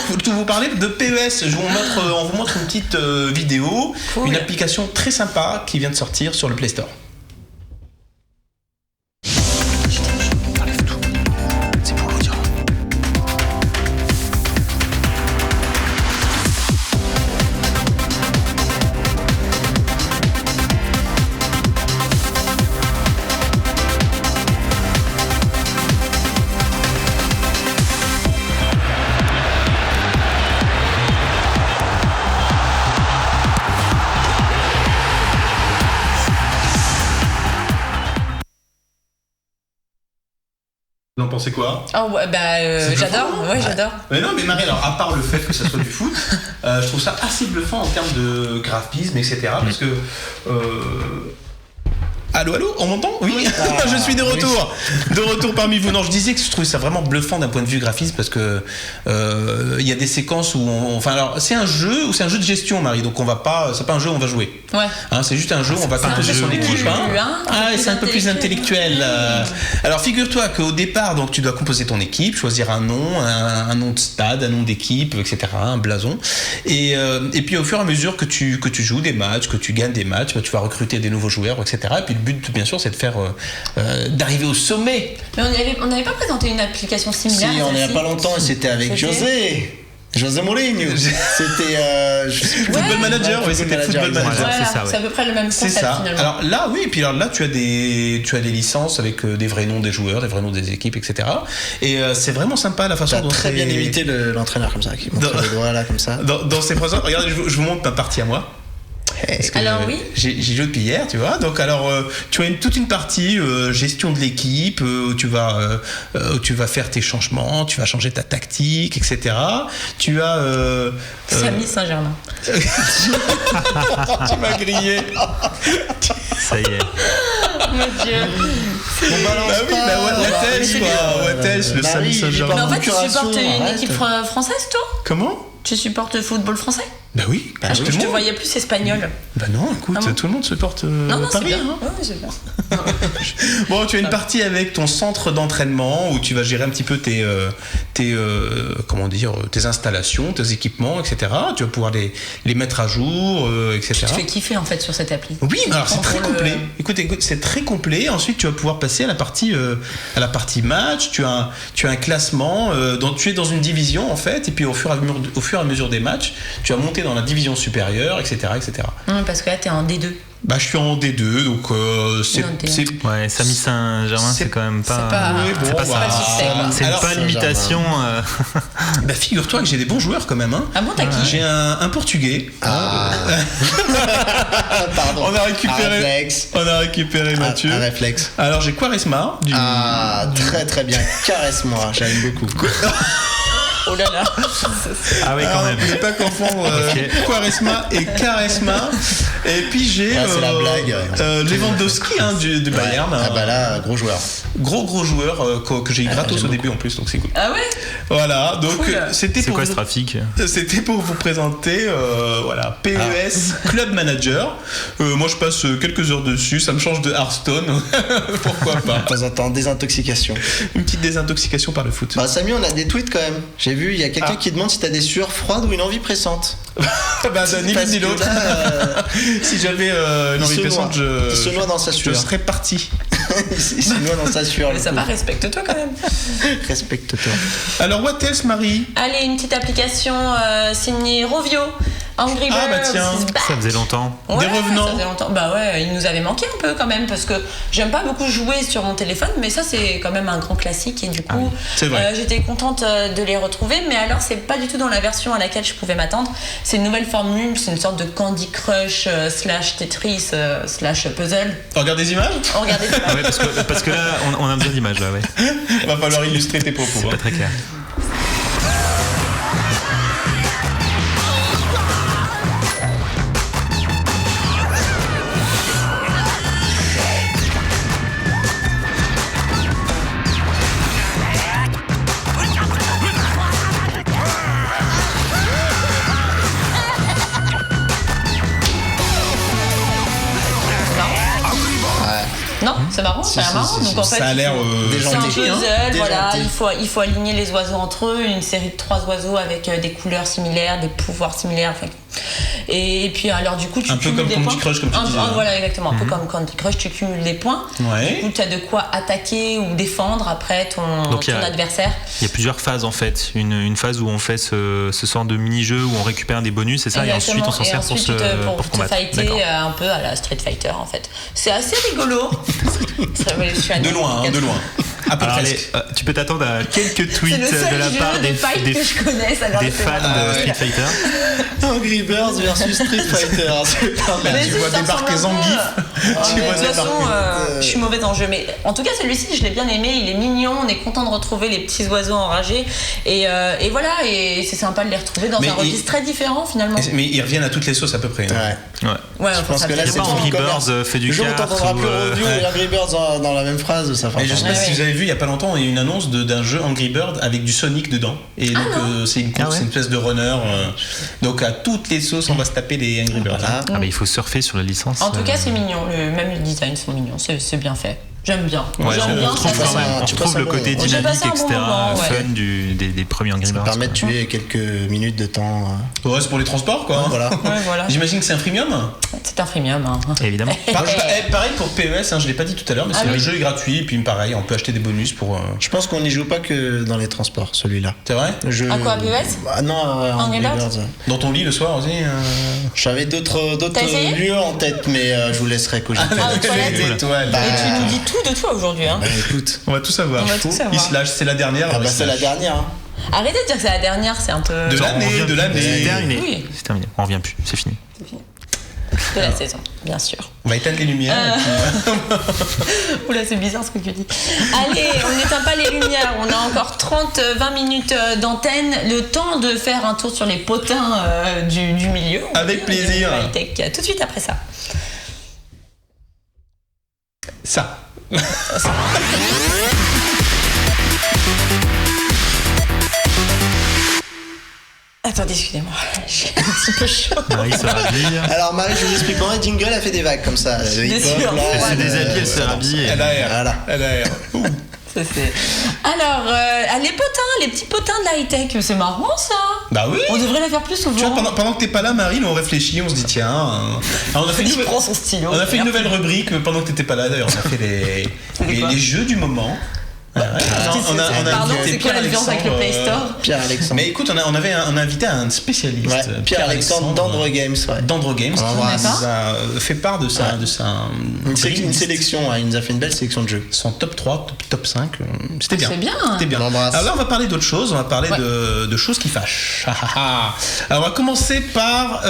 pour vous parler de PES, on vous montre une petite vidéo, une application très sympa qui vient de sortir sur le Play Store. Vous en pensez quoi? Oh ouais, j'adore. J'adore. Mais non, mais Marie, alors à part le fait que ça soit du foot, je trouve ça assez bluffant en termes de graphisme, etc. Parce que Allô, on m'entend? Oui, je suis de retour. De retour parmi vous. Non, je disais que je trouvais ça vraiment bluffant d'un point de vue graphisme parce que il y a des séquences où c'est un jeu de gestion, Marie. Donc c'est pas un jeu où on va jouer. Ouais. Hein, c'est juste un jeu où on va composer son équipe. C'est un peu plus intellectuel. Alors figure-toi qu'au départ, donc tu dois composer ton équipe, choisir un nom, un nom de stade, un nom d'équipe, etc., un blason. Et puis au fur et à mesure que tu joues des matchs, que tu gagnes des matchs, tu vas recruter des nouveaux joueurs, etc. Et puis le but, bien sûr, c'est de faire d'arriver au sommet. Mais on n'avait pas présenté une application similaire. Si, on n'y a pas longtemps, et c'était avec José Mourinho. C'était Football Manager, c'était Football Manager. C'est à peu près le même concept finalement. Alors là, oui, et puis là, tu as des licences avec des vrais noms des joueurs, des vrais noms des équipes, etc. Et c'est vraiment sympa la façon dont très bien imité l'entraîneur comme ça, qui montre les doigts là comme ça. Dans ces phrases, regardez, je vous montre ma partie à moi. Alors oui. J'ai joué depuis hier, tu vois. Donc alors, tu as toute une partie gestion de l'équipe où tu vas faire tes changements, tu vas changer ta tactique, etc. Tu as Samy Saint-Germain. Tu m'as grillé. Ça y est. Mon Dieu. Wattels, le Samy Saint-Germain. Mais en fait, tu supportes une équipe française, toi? Comment? Tu supportes le football français? Bah oui. Je te voyais plus espagnol. Bah non, écoute, tout le monde supporte non, Paris. C'est bien. Ouais, c'est bien. Bon, tu as une partie avec ton centre d'entraînement où tu vas gérer un petit peu tes installations, tes équipements, etc. Tu vas pouvoir les mettre à jour, etc. Tu te fais kiffer en fait sur cette appli. Oui, alors c'est très complet. Écoute, c'est très complet. Ensuite, tu vas pouvoir passer à la partie match. Tu as un classement. Tu es dans une division en fait, et puis au fur et à mesure des matchs, tu vas monter dans la division supérieure, etc., etc. Parce que là, t'es en D2. Bah, je suis en D2, donc c'est ouais, Samy Saint-Germain, c'est quand même pas. C'est pas l'imitation. Bah, figure-toi que j'ai des bons joueurs quand même. Hein. Ah bon, t'as qui? J'ai un Portugais. Pardon. On a récupéré Mathieu. Un réflexe. Alors j'ai Quaresma. Très très bien. Caresse-moi, j'aime beaucoup. Oh là là. Ah oui, quand même. Ne pas confondre Quaresma et Caresma. Et puis j'ai c'est la blague. Lewandowski du Bayern. Ah bah là, gros joueur. Gros joueur que j'ai eu gratos au début en plus, donc c'est cool. Ah ouais. Voilà, donc c'était pour quoi ce trafic? C'était pour vous présenter PES Club Manager. Moi je passe quelques heures dessus, ça me change de Hearthstone. Pourquoi pas? De temps en temps, désintoxication. Une petite désintoxication par le foot. Bah Samy, on a des tweets quand même. J'ai vu, il y a quelqu'un qui demande si t'as des sueurs froides ou une envie pressante. Ni l'un ni l'autre. Si j'avais une envie pressante, il se noie dans sa sueur. Je serais parti. Il se noie dans sa sueur. Mais ça va, respecte-toi quand même. Respecte-toi. Alors, what else, Marie? Allez, une petite application signée Rovio. Angry Birds. Ah bah tiens, ça faisait longtemps. Ouais, des revenants. Ça faisait longtemps. Bah ouais, il nous avait manqué un peu quand même parce que j'aime pas beaucoup jouer sur mon téléphone, mais ça c'est quand même un grand classique et du coup j'étais contente de les retrouver. Mais alors c'est pas du tout dans la version à laquelle je pouvais m'attendre. C'est une nouvelle formule, c'est une sorte de Candy Crush / Tetris / puzzle. On regarde des images? On regarde des images. Ah ouais, parce que là on a besoin d'images là, ouais. Va falloir illustrer tes propos. C'est pas très clair. C'est marrant, ça a l'air marrant. Donc en fait, ça a l'air c'est un déjanté, puzzle, voilà, il faut aligner les oiseaux entre eux, une série de 3 oiseaux avec des couleurs similaires, des pouvoirs similaires. Enfin, et puis alors du coup tu un peu cumules comme des Candy points. Crush, comme tu disais. Voilà, exactement, un peu comme Candy Crush, tu cumules des points. Ouais. Du coup tu as de quoi attaquer ou défendre après ton adversaire. Il y a plusieurs phases en fait. Une phase où on fait ce sort de mini-jeu où on récupère des bonus, c'est ça, Exactement. et ensuite on s'en sert pour te combattre. fighter un peu à la Street Fighter en fait. C'est assez rigolo. C'est révolutionnaire. De loin. À peu Alors, près. tu peux t'attendre à quelques tweets c'est de la part des fans de Street Fighter. Angry Birds versus Street Fighter. Tu vois débarquer Zangief. De toute façon, je suis mauvaise en jeu, mais en tout cas celui-ci je l'ai bien aimé, il est mignon, on est content de retrouver les petits oiseaux enragés et voilà, et c'est sympa de les retrouver dans un registre très différent finalement. Mais ils reviennent à toutes les sauces à peu près. Ouais, je pense que là c'est Angry Birds fait du jour où kart. t'entendras plus review et Angry Birds dans la même phrase, ça fera. Et je sais pas si vous avez vu il y a pas longtemps, il y a eu une annonce d'un jeu Angry Bird avec du Sonic dedans. Et donc c'est une course, c'est une espèce de runner. Donc à toutes les sauces on va se taper les Angry Birds. Ah mais il faut surfer sur la licence. En tout cas c'est mignon, même les designs sont mignons, c'est bien fait. J'aime bien. Ouais, J'aime bien. Je trouve le côté dynamique, etc. Fun des premiers Angry Birds. Ça permet de tuer quelques minutes de temps. Ouais, c'est pour les transports quoi. Voilà. J'imagine que c'est un freemium. C'est un freemium. Évidemment. Pareil pour PES, je l'ai pas dit tout à l'heure, mais le jeu est gratuit et puis pareil, on peut acheter des bonus pour. Je pense qu'on n'y joue pas que dans les transports, celui-là. C'est vrai? À quoi, PES? Non, Angry Birds. Dans ton lit le soir aussi. J'avais d'autres lieux en tête, mais je vous laisserai cogiter. Et tu nous dis tout de toi aujourd'hui. Bah, écoute, on va tout savoir. Il se lâche, c'est la dernière. Ah bah c'est la dernière. Arrêtez de dire que c'est la dernière, c'est un peu. De l'année. C'est terminé. Oui. C'est terminé. On revient plus, c'est fini. De la saison, bien sûr. On va éteindre les lumières. Oula, c'est bizarre ce que tu dis. Allez, on n'éteint pas les lumières. On a encore 30-20 minutes d'antenne. Le temps de faire un tour sur les potins du milieu. Avec plaisir. Tout de suite après ça. Ça. Attendez, excusez-moi, j'ai un petit peu chaud. Marie se rhabille. Alors Marie, je vous explique comment Jingle a fait des vagues comme ça. Bien sûr. Elle se déshabille, elle se rhabille. Elle a air. Voilà. Elle a air. Alors, les potins, les petits potins de la high-tech, c'est marrant ça. Bah oui. On devrait la faire plus souvent. Tu vois, pendant que t'es pas là, Marie, on réfléchit, on se dit tiens. On a fait Il prend son stylo. On a fait une nouvelle rubrique pendant que t'étais pas là. D'ailleurs, on a fait les jeux du moment. Pardon, c'est quoi la différence avec le Play Store? Pierre-Alexandre. Mais écoute, on a invité un spécialiste. Ouais, Pierre-Alexandre d'Andro Games. D'Andro Games. Il nous a fait part de sa une sélection, il nous a fait une belle sélection de jeux. Son top 3, top 5. C'était bien. C'est bien. C'était bien. Alors là, on va parler d'autre chose. On va parler de choses qui fâchent. Alors, on va commencer par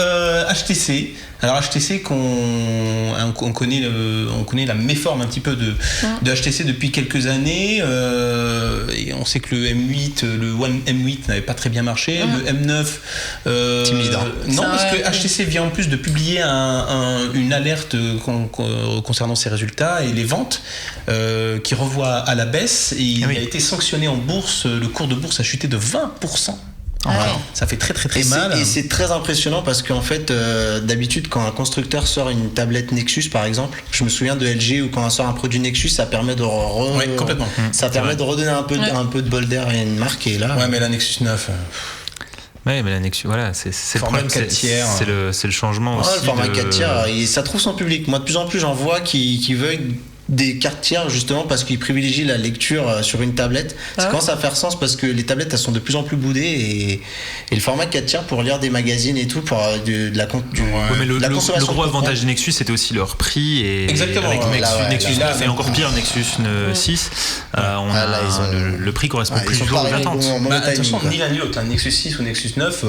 HTC. Alors HTC on connaît la méforme un petit peu de HTC depuis quelques années et on sait que le M8, le One M8 n'avait pas très bien marché, le M9 timide. Non, parce que HTC vient en plus de publier une alerte concernant ses résultats et les ventes qui revoit à la baisse et il a été sanctionné en bourse, le cours de bourse a chuté de 20%. Ça fait très mal. Et c'est très impressionnant parce qu'en fait, d'habitude, quand un constructeur sort une tablette Nexus, par exemple, je me souviens de LG où quand on sort un produit Nexus, ça permet de complètement. Ça permet de redonner un peu de bol d'air à une marque. Et là, mais la Nexus 9. Ouais, mais la Nexus, voilà, c'est le problème, c'est le changement aussi. Le format 4 tiers, ça trouve son public. Moi, de plus en plus, j'en vois qui veulent des cartes tiers justement parce qu'ils privilégient la lecture sur une tablette. Ça commence à faire sens parce que les tablettes elles sont de plus en plus boudées et le format 4 tiers pour lire des magazines et tout pour de la consommation. Le gros avantage du Nexus c'était aussi leur prix et exactement. Avec Nexus 9 et encore pire Nexus 6 le prix correspond plus aux attentes. De toute façon ni l'un ni l'autre, Nexus 6 ou Nexus 9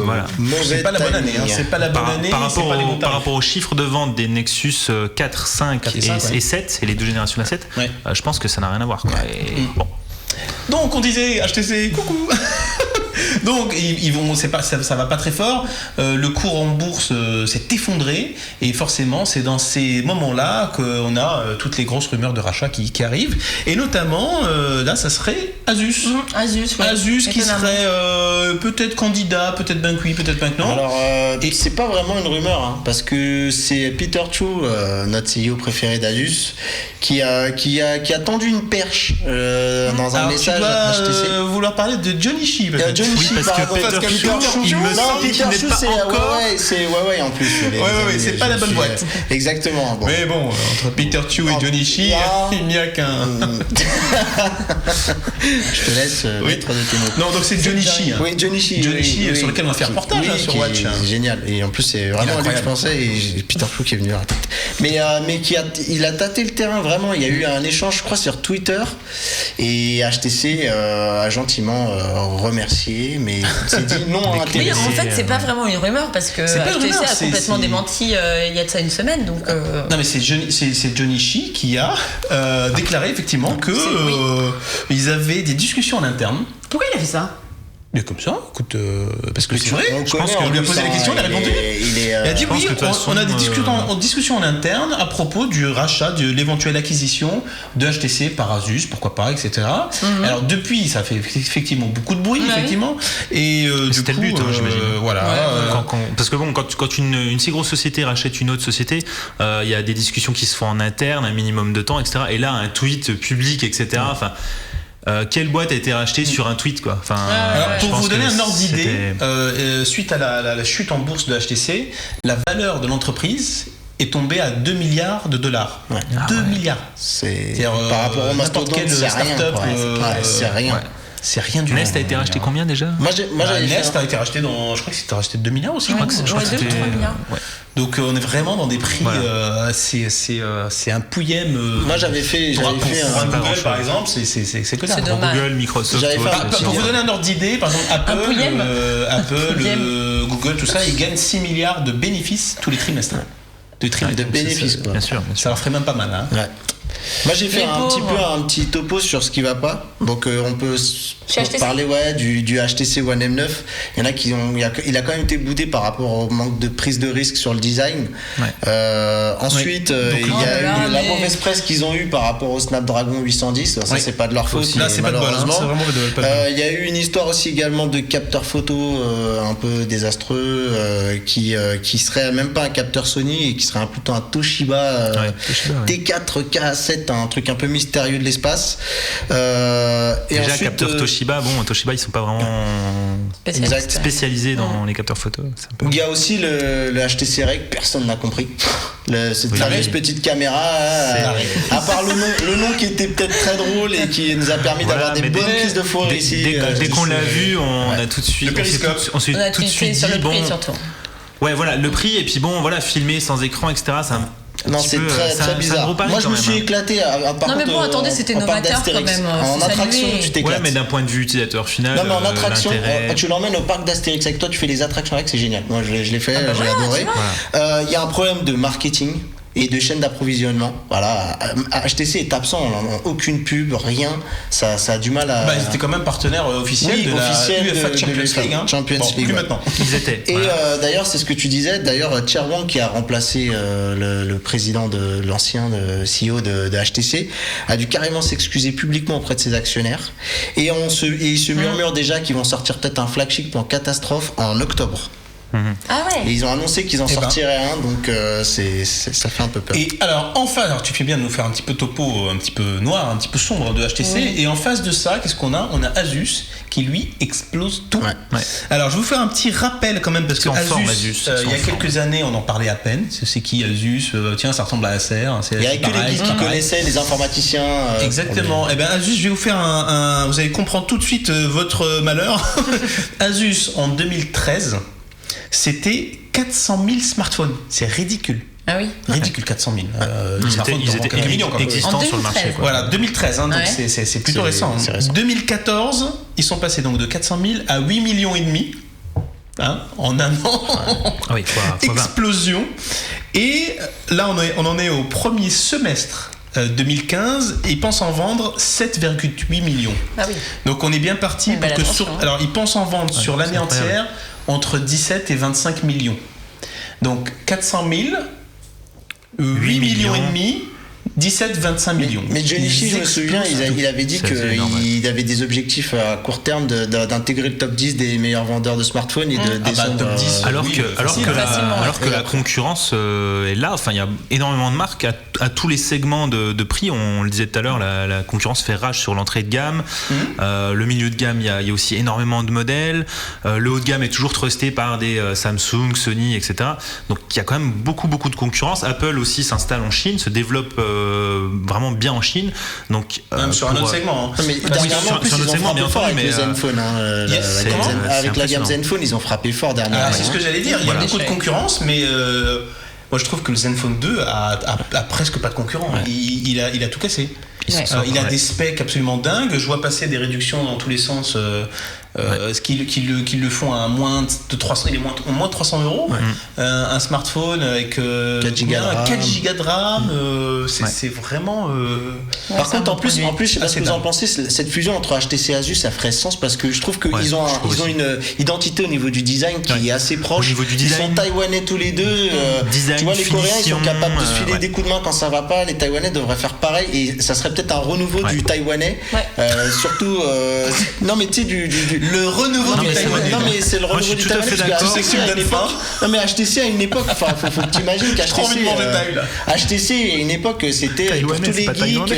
c'est pas la bonne année. C'est pas la bonne année. Par rapport aux chiffres de vente des Nexus 4, 5 et 7 et les deux générations A7, je pense que ça n'a rien à voir quoi. Bon. Donc on disait HTC, coucou. Donc ils vont, c'est pas, ça va pas très fort. Le cours en bourse s'est effondré et forcément c'est dans ces moments-là qu'on a toutes les grosses rumeurs de rachat qui arrivent. Et notamment là, ça serait Asus. Asus, ouais. Asus qui serait peut-être candidat, peut-être bien que oui, peut-être bien que non. Alors, c'est pas vraiment une rumeur, hein, parce que c'est Peter Chu, notre CEO préféré d'Asus, qui a tendu une perche dans un message à HTC. Vouloir parler de Johnny Shi, peut-être. Johnny Shi, parce que Peter Chu, il me semble qu'il n'est pas encore. C'est Huawei en plus. Ouais, c'est pas la bonne boîte. Exactement. Bon. Mais bon, entre Peter Chu et Johnny Shi, il n'y a qu'un. Je te laisse mettre de tes mots. Non, donc c'est Johnny Shi. Oui, Johnny Shi, sur lequel on va faire reportage sur Watch. C'est génial. Et en plus, c'est vraiment lui que je pensais. Et Peter Chu qui est venu à la tête. Mais il a tâté le terrain vraiment. Il y a eu un échange, je crois, sur Twitter. Et HTC a gentiment remercié, mais s'est dit non intéressé. Oui, en fait, c'est pas vraiment une rumeur parce que HTC a complètement démenti il y a de ça une semaine. Donc, Non, mais c'est Johnny Shi qui a déclaré effectivement que ils avaient des discussions en interne. pourquoi il a fait ça? Mais comme ça, écoute, parce que c'est vrai, On je pense connaît, qu'on lui a en posé plus, la question, il a répondu. Il a dit oui, on a des discussions en interne à propos du rachat, de l'éventuelle acquisition de HTC par Asus, pourquoi pas, etc. Alors depuis, ça fait effectivement beaucoup de bruit, effectivement. Et c'était du coup, le but, j'imagine. Voilà. Parce que bon, quand une si grosse société rachète une autre société, il y a des discussions qui se font en interne, un minimum de temps, etc. Et là, un tweet public, etc. Enfin. Quelle boîte a été rachetée sur un tweet, quoi. Enfin, alors, pour vous donner un ordre d'idée, suite à la chute en bourse de HTC, la valeur de l'entreprise est tombée à 2 milliards de dollars. 2 milliards. C'est par rapport au mastodonte, c'est start-up, c'est rien. Ouais. C'est rien du tout. Nest a été racheté combien déjà? Nest a été racheté je crois que c'était racheté de 2 milliards aussi. Je crois que c'était 2 ou 3 milliards. Ouais. Donc on est vraiment dans des prix. Voilà. C'est un pouillem. Moi j'avais fait pour un Google chose. Par exemple, c'est que ça. Google, Microsoft. Pour vous donner un ordre d'idée, par exemple Apple, Google, tout ça, ils gagnent 6 milliards de bénéfices tous les trimestres. De bénéfices, quoi. Bien sûr. Ça leur ferait même pas mal. Hein. Ouais. Moi j'ai fait un petit topo sur ce qui va pas. Donc on peut parler du HTC One M9. Il y en a il a quand même été boudé par rapport au manque de prise de risque sur le design. Ensuite il y a eu la mauvaise presse qu'ils ont eue par rapport au Snapdragon 810. Ça c'est pas de leur faute. Là c'est malheureusement. Il y a eu une histoire aussi également de capteur photo un peu désastreux qui serait même pas un capteur Sony et qui serait plutôt un Toshiba T4K7, un truc un peu mystérieux de l'espace. Et ensuite, capteur Toshiba, ils sont pas vraiment spécialisés dans les capteurs photo. Il y a aussi le HTC Rec, personne n'a compris. Cette fameuse petite caméra, à part le nom qui était peut-être très drôle et qui nous a permis d'avoir des bonnes prises de photos ici. Dès qu'on l'a vu, on a tout de suite, on s'est tout de suite dit bon. Ouais, voilà, le prix, et puis bon, voilà, filmer sans écran, etc. Non, c'est très bizarre. Moi, je me suis éclaté. Non, mais bon, attendez, c'était novateur quand même. En attraction, tu t'éclates. Ouais, mais d'un point de vue utilisateur final. Non, mais en attraction, tu l'emmènes au parc d'Astérix avec toi, tu fais les attractions avec, c'est génial. Moi, je l'ai fait, j'ai adoré. Il y a un problème de marketing et de chaîne d'approvisionnement. Voilà, HTC est absent, aucune pub, rien. Ça a du mal à. Ils étaient quand même partenaires officiels de la UEFA Champions League. Champions League. Plus maintenant. Ils étaient. Et d'ailleurs, c'est ce que tu disais. D'ailleurs, Chair Wang, qui a remplacé le président de l'ancien CEO de HTC, a dû carrément s'excuser publiquement auprès de ses actionnaires. Et il se murmure déjà qu'ils vont sortir peut-être un flagship en catastrophe en octobre. Ah ouais. Et ils ont annoncé qu'ils en sortiraient un, donc ça fait un peu peur. Et alors tu fais bien de nous faire un petit peu topo, un petit peu noir, un petit peu sombre de HTC. Oui. Et en face de ça, qu'est-ce qu'on a? On a Asus qui lui explose tout. Ouais. Alors je vais vous faire un petit rappel quand même parce que Asus, il y a quelques années, on en parlait à peine. C'est qui Asus? Tiens, ça ressemble à Acer. Il y a que les geeks qui connaissaient, les informaticiens. Exactement. Et ben Asus, je vais vous faire vous allez comprendre tout de suite votre malheur. Asus en 2013. C'était 400 000 smartphones. C'est ridicule. Ah oui. Ridicule, 400 000. Ils étaient existants sur le marché. Quoi. Voilà, 2013, donc c'est plutôt récent. 2014, ils sont passés donc de 400 000 à 8 millions et demi. En un an. Explosion. Et là, on en est au premier semestre 2015, et ils pensent en vendre 7,8 millions. Ah oui. Donc on est bien parti Une belle pour que ascension, alors ils pensent en vendre sur l'année c'est incroyable. entière entre 17 et 25 millions. Donc 400 000, 8 millions et demi, 17-25 millions. Mais Johnny Shi, je me souviens, il avait dit C'est assez énorme, qu'il avait des objectifs à court terme d'intégrer le top 10 des meilleurs vendeurs de smartphones et de descendre top 10. Alors Oui, que la concurrence est là, enfin il y a énormément de marques à tous les segments de prix. On le disait tout à l'heure, la concurrence fait rage sur l'entrée de gamme. Le milieu de gamme, il y a aussi énormément de modèles. Le haut de gamme est toujours trusté par des Samsung, Sony, etc. Donc il y a quand même beaucoup de concurrence. Apple aussi s'installe en Chine, se développe vraiment bien en Chine. Donc même sur un autre segment. Non, mais dernièrement, en plus, sur ils notre ont segment, frappé bien fort entendu, avec le mais, Zenfone. Avec la gamme impressionnant. Zenfone, ils ont frappé fort dernièrement. C'est ce que j'allais dire. Il y a beaucoup de concurrence, mais moi je trouve que le Zenfone 2 a presque pas de concurrent. Ouais. Il a tout cassé. Il a des specs absolument dingues. Je vois passer des réductions dans tous les sens. Ce qu'ils le font à moins de 300, il est moins de 300 €. Un smartphone avec 4 gigas de RAM, c'est vraiment. Par contre, en plus, je sais pas ce que vous en pensez, cette fusion entre HTC et Asus, ça ferait sens parce que je trouve qu'ils ont une identité au niveau du design qui est assez proche. Au niveau du Ils design, sont taïwanais tous les deux. design, Tu vois, les Coréens, ils sont finition, capables de se filer ouais. des coups de main quand ça va pas. Les Taïwanais devraient faire pareil et ça serait peut-être un renouveau du Taïwanais. Surtout, non mais tu sais le renouveau du Taïwanais. Non mais c'est le renouveau du Taïwanais. Non mais HTC à une époque, enfin faut que tu imagines qu'HTC à une époque c'était pour tous les geeks.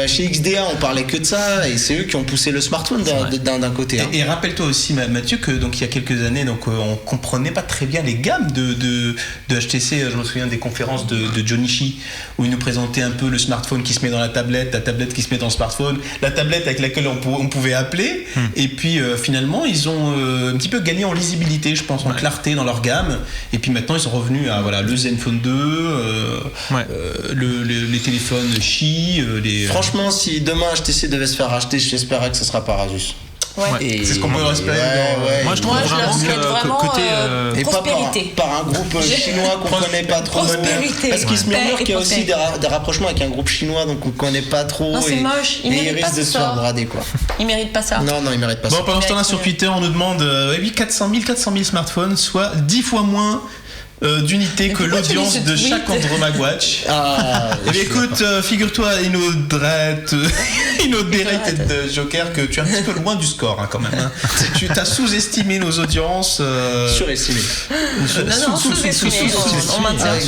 Chez XDA on parlait que de ça et c'est eux qui ont poussé le smartphone d'un côté. Et rappelle-toi aussi Mathieu que donc il y a quelques années donc on comprenait pas très bien les gammes de HTC. Je me souviens des conférences de Johnny Shi où il nous présentait un peu le smartphone qui se met dans la tablette qui se met dans le smartphone, la tablette avec laquelle on pouvait appeler. Et puis finalement ils ont un petit peu gagné en lisibilité, je pense, en clarté dans leur gamme. Et puis maintenant ils sont revenus à le Zenfone 2, les téléphones Qi. Franchement, si demain HTC devait se faire racheter, j'espérais que ce sera par Asus. C'est ce qu'on peut espérer. Moi je trouve vraiment côté et prospérité. Pas par un groupe chinois qu'on connaît pas trop. Parce qu'il se murmure qu'il y a aussi des rapprochements avec un groupe chinois donc on connaît pas trop. Non, c'est moche. Il risque de se faire brader quoi. Il mérite pas ça. Non, il mérite pas ça. Bon, pendant ce temps-là sur Twitter on nous demande 400 000 smartphones, soit 10 fois moins d'unités que l'audience de chaque Andromag Watch. Et bien écoute, figure-toi Inoderated Joker que tu es un petit peu loin du score quand même. Tu t'as sous-estimé nos audiences. Surestimé. Sous-estimé. On maintient.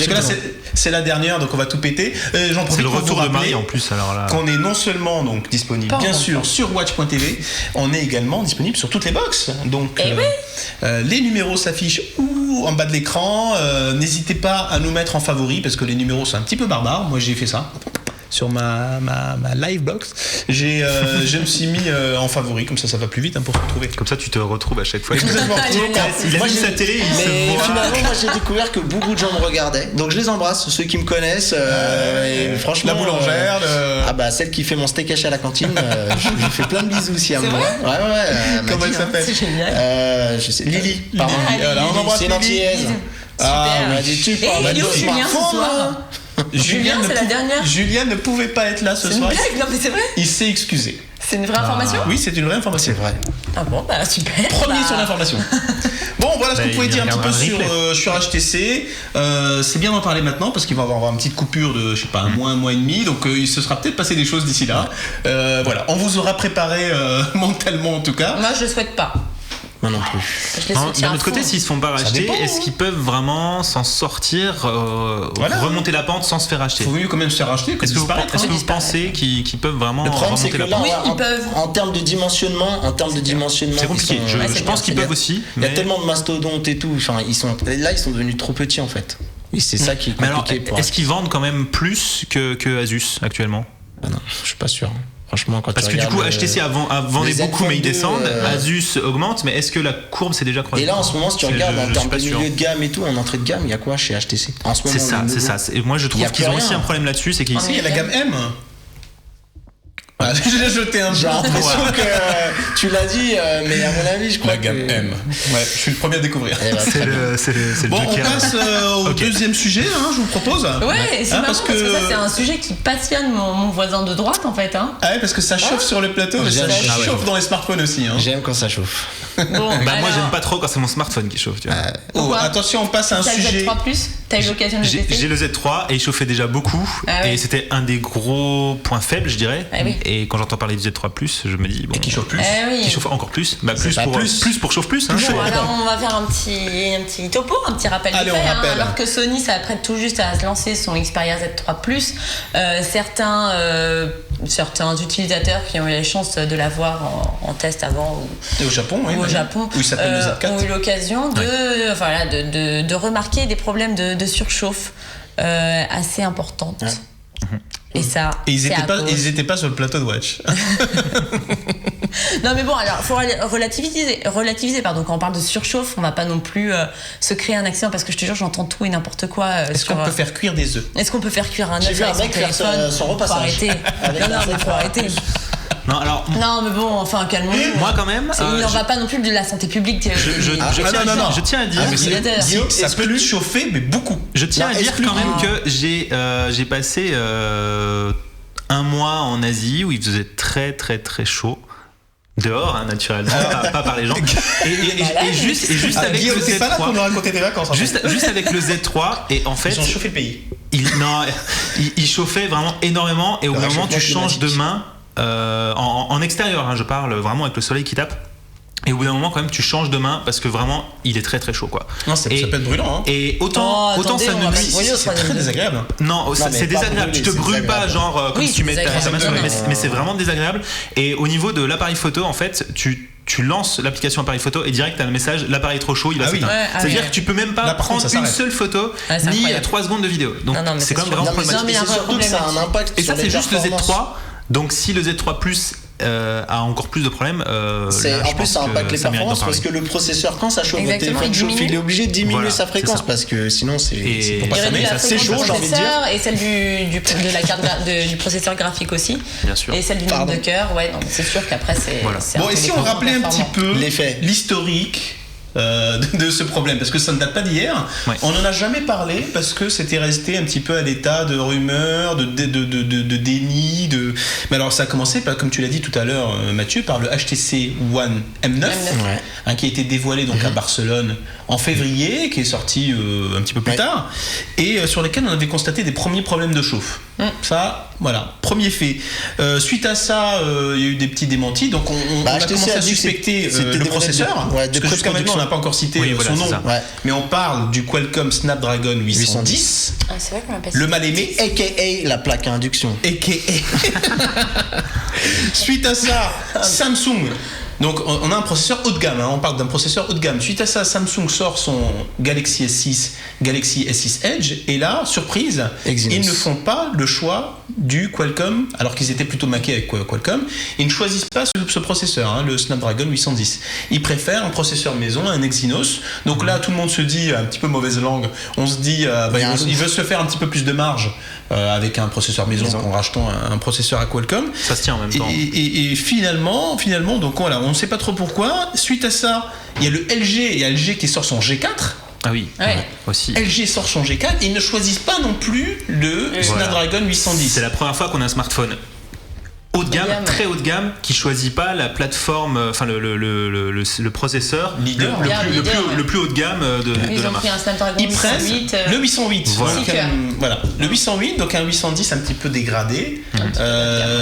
C'est la dernière donc on va tout péter. J'en profite c'est le pour retour vous de Marie rappeler en plus alors là. qu'on est non seulement donc disponible bien sûr sur watch.tv, on est également disponible sur toutes les box. Donc les numéros s'affichent en bas de l'écran. N'hésitez pas à nous mettre en favori parce que les numéros sont un petit peu barbares. Moi j'ai fait ça sur ma live box. Je me suis mis en favori, comme ça va plus vite pour se retrouver. Comme ça tu te retrouves à chaque fois. Il a vu sa télé, mais finalement moi j'ai découvert que beaucoup de gens me regardaient. Donc je les embrasse, ceux qui me connaissent. Et franchement, la boulangère, celle qui fait mon steak haché à la cantine, je fais plein de bisous aussi à moi. Comment elle s'appelle? C'est génial. Je sais, Lily. On embrasse c'est une antillaise. Super. On a dit tu parles Et Julien ce soir. Julien ne pouvait pas être là ce soir. C'est une blague, non mais c'est vrai. Il s'est excusé. C'est une vraie information? Oui, c'est une vraie information. C'est vrai. Ah bon, super. Premier sur l'information. Bon, voilà ce que vous pouvez dire un petit peu sur HTC. C'est bien d'en parler maintenant parce qu'il va y avoir une petite coupure de, je sais pas, un mois et demi. Donc il se sera peut-être passé des choses d'ici là. Voilà, on vous aura préparé mentalement en tout cas. Moi, je le souhaite pas. Moi non plus. D'un autre côté, s'ils se font pas racheter, est-ce qu'ils peuvent vraiment s'en sortir, remonter la pente sans se faire racheter? Il faut mieux quand même se faire racheter que Est-ce disparaître. que vous pensez qu'ils peuvent vraiment remonter la pente? Oui, ils peuvent. En termes de dimensionnement, c'est compliqué. Je pense qu'ils peuvent aussi. Il y a tellement de mastodontes et tout. Enfin, ils sont devenus trop petits en fait. Et c'est ça qui est compliqué. Mais alors, est-ce qu'ils vendent quand même plus que Asus actuellement? Non, je suis pas sûr. Franchement, parce que du coup, HTC a vendu beaucoup, mais ils descendent. Asus augmente, mais est-ce que la courbe s'est déjà croisée? Et là, en ce moment, si tu regardes en termes de milieu de gamme et tout, en entrée de gamme, il y a quoi chez HTC en ce moment? C'est ça. Et moi, je trouve qu'ils ont aussi un problème là-dessus, c'est qu'il y a la gamme M. Ah, j'ai jeté un J'ai blanc. l'impression que tu l'as dit, mais à mon avis, je crois La gamme que... M. Ouais, je suis le premier à découvrir. Eh ben, très bien. C'est le Bon, on Joker. passe au Ok. deuxième sujet, je vous propose. Ouais, c'est marrant parce que ça, c'est un sujet qui passionne mon voisin de droite, en fait. Hein. Ah ouais, parce que ça chauffe sur le plateau, mais ça J'aime. Ah ouais. chauffe dans les smartphones aussi. J'aime quand ça chauffe. Bon, Bah, moi, alors, j'aime pas trop quand c'est mon smartphone qui chauffe. Tu vois. Oh, Pourquoi attention, on passe à un T'as le sujet. Z3+, t'as eu l'occasion de le J'ai tester le Z3 et il chauffait déjà beaucoup. Ah oui. Et c'était un des gros points faibles, je dirais. Ah oui. Et quand j'entends parler du Z3+, je me dis. Bon, Et qui chauffe plus. Eh oui. qui chauffe encore plus. Bah, C'est pas plus pour chauffe plus. Hein. Bon, alors on va faire un petit topo, un petit rappel Allez, du fait. on rappelle. Alors que Sony s'apprête tout juste à se lancer son Xperia Z3+, certains utilisateurs qui ont eu la chance de l'avoir en test avant Et au Japon, oui. ou au d'ailleurs. Japon Où il s'appelle le Z4. ont eu l'occasion de remarquer des problèmes de surchauffe assez importantes. Ouais. Et ça, Et ils c'est étaient à pas, cause- ils étaient pas sur le plateau de Watch. Non mais bon, alors faut relativiser quand on parle de surchauffe, on va pas non plus se créer un accident parce que je te jure j'entends tout et n'importe quoi. Est-ce qu'on peut faire cuire des œufs? Est-ce qu'on peut faire cuire un J'ai œuf vu un avec son mec faire téléphone? son Faut repassage. arrêter. Avec Non, un mais faut Z3+. arrêter. Non, alors. Non mais bon, enfin calmons-nous. Moi, quand même. Il n'en va pas non plus de la santé publique. Je tiens à dire. Ah, mais c'est- Utilisateur. Guillaume, ça peut lui chauffer, mais beaucoup. Je tiens Non, à dire exclu- quand même que j'ai passé un mois en Asie où il faisait très très très chaud. Dehors, hein, naturellement, pas par les gens. Et juste Ah, avec Guillaume, le t'es pas là pour nous Z3. raconter des vacances. en fait. Juste avec le Z3, et en fait, Ils ont chauffé le pays. il chauffait vraiment énormément, et au bout d'un moment, tu réchauffement changes de climatique. main en extérieur, hein, je parle vraiment avec le soleil qui tape. Et au bout d'un moment, quand même, tu changes de main parce que vraiment, il est très très chaud, quoi. Non, ça peut être brûlant. Et autant attendez, ça on ne va me pas Si, brûler au c'est troisième très degré. désagréable. Non, mais c'est pas désagréable. brûler, Tu te c'est brûles pas, désagréable. genre comme Oui, si tu mets c'est ta main sur désagréable. mais c'est vraiment désagréable. Et au niveau de l'appareil photo, en fait, tu lances l'application appareil photo et direct t'as le message, l'appareil est trop chaud, il va Ah oui. s'éteindre. Ouais, ah C'est-à-dire oui. que tu peux même pas Là, par contre, prendre ça une s'arrête. seule photo, Ah, c'est ni incroyable. 3 secondes de vidéo. Donc Non, mais c'est c'est quand même sûr. vraiment Non, mais problématique. il y a un c'est surtout que ça a un problématique. impact Et sur ça, c'est les juste le performances. Z3. Donc si le Z3 Plus a encore plus de problèmes, C'est, là, je en plus, pense ça impacte que les ça mérite d'en performances parce parler. que le processeur, quand ça chauffe, votre Exactement, téléphone il chauffe, diminue. il est obligé de diminuer Voilà, sa c'est fréquence ça. parce que sinon, c'est Et- pour pas Il s'amuser. réduit la C'est fréquence chaud, du j'ai envie de dire. processeur et celle de la carte du processeur graphique aussi. Bien sûr. Et celle du nombre Pardon. de cœur. Ouais, non, mais c'est sûr qu'après c'est. Voilà. c'est Bon, un et peu si on dépendant rappelait un petit performant. peu L'effet. l'historique de ce problème, parce que ça ne date pas d'hier. Ouais. On n'en a jamais parlé parce que c'était resté un petit peu à l'état de rumeur, de déni. Mais alors ça a commencé, comme tu l'as dit tout à l'heure, Mathieu, par le HTC One M9, Ouais. qui a été dévoilé donc à Barcelone en février, qui est sorti un petit peu plus Ouais. tard, et sur lesquels on avait constaté des premiers problèmes de chauffe. Ça, voilà, premier fait. Suite à ça, il y a eu des petits démentis, donc on a HTC commencé a à dit que suspecter c'était le des processeur. modèles de- ouais, parce de que jusqu'à maintenant, on n'a pas encore cité Oui, voilà, son c'est nom, ça. Ouais. mais on parle du Qualcomm Snapdragon 810, Ah, c'est vrai qu'on appelle le mal aimé, AKA la plaque à induction. Suite à ça, Samsung. Donc on a un processeur haut de gamme, on parle d'un processeur haut de gamme. Suite à ça, Samsung sort son Galaxy S6, Galaxy S6 Edge, et là, surprise, Exynos. ils ne font pas le choix du Qualcomm, alors qu'ils étaient plutôt maqués avec Qualcomm. Ils ne choisissent pas ce processeur, le Snapdragon 810. Ils préfèrent un processeur maison, un Exynos. Donc là, tout le monde se dit, un petit peu mauvaise langue, on se dit, il veut se faire un petit peu plus de marge avec un processeur maison qu'en rachetant un processeur à Qualcomm. Ça se tient en même temps. Et finalement, donc voilà, on ne sait pas trop pourquoi. Suite à ça, il y a le LG, il y a LG qui sort son G4. Ah oui, Ouais. aussi. LG sort son G4 et ils ne choisissent pas non plus le Snapdragon 810. C'est la première fois qu'on a un smartphone haut de gamme, très haut de gamme, qui choisit pas la plateforme, enfin le processeur Leader. le plus haut de gamme de Ils la ont pris marque. un Snapdragon Ils prennent 808. le 808. Voilà. Donc, voilà. Le 808, donc un 810 un petit peu dégradé.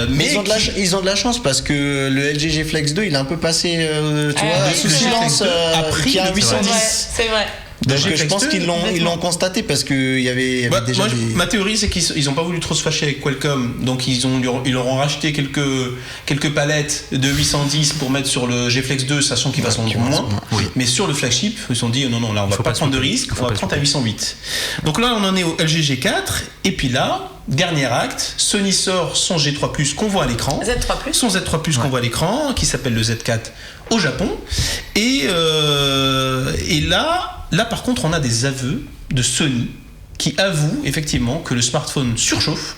Mais ils ont de la chance parce que le LG G Flex 2 il est un peu passé tu vois, oui, sous c'est vrai. silence Après, qu'il y a un c'est vrai. 810. C'est vrai. Donc G je Flex pense 2, qu'ils l'ont constaté parce qu'il y avait déjà des... Ma théorie, c'est qu'ils n'ont pas voulu trop se fâcher avec Qualcomm, donc ils leur ont racheté quelques palettes de 810 pour mettre sur le G Flex 2, sachant qu'il va s'en vendre moins. Oui. Mais sur le flagship, ils se sont dit non, là on va Faut pas pas prendre de se louper. risque, Faut on va pas se prendre à louper. 808. Donc là, on en est au LG G4, et puis là, dernier acte, Sony sort son G3+, qu'on voit à l'écran. Z3+. Son Z3+, qu'on voit à l'écran, qui s'appelle le Z4 au Japon. Et là, par contre, on a des aveux de Sony qui avoue effectivement que le smartphone surchauffe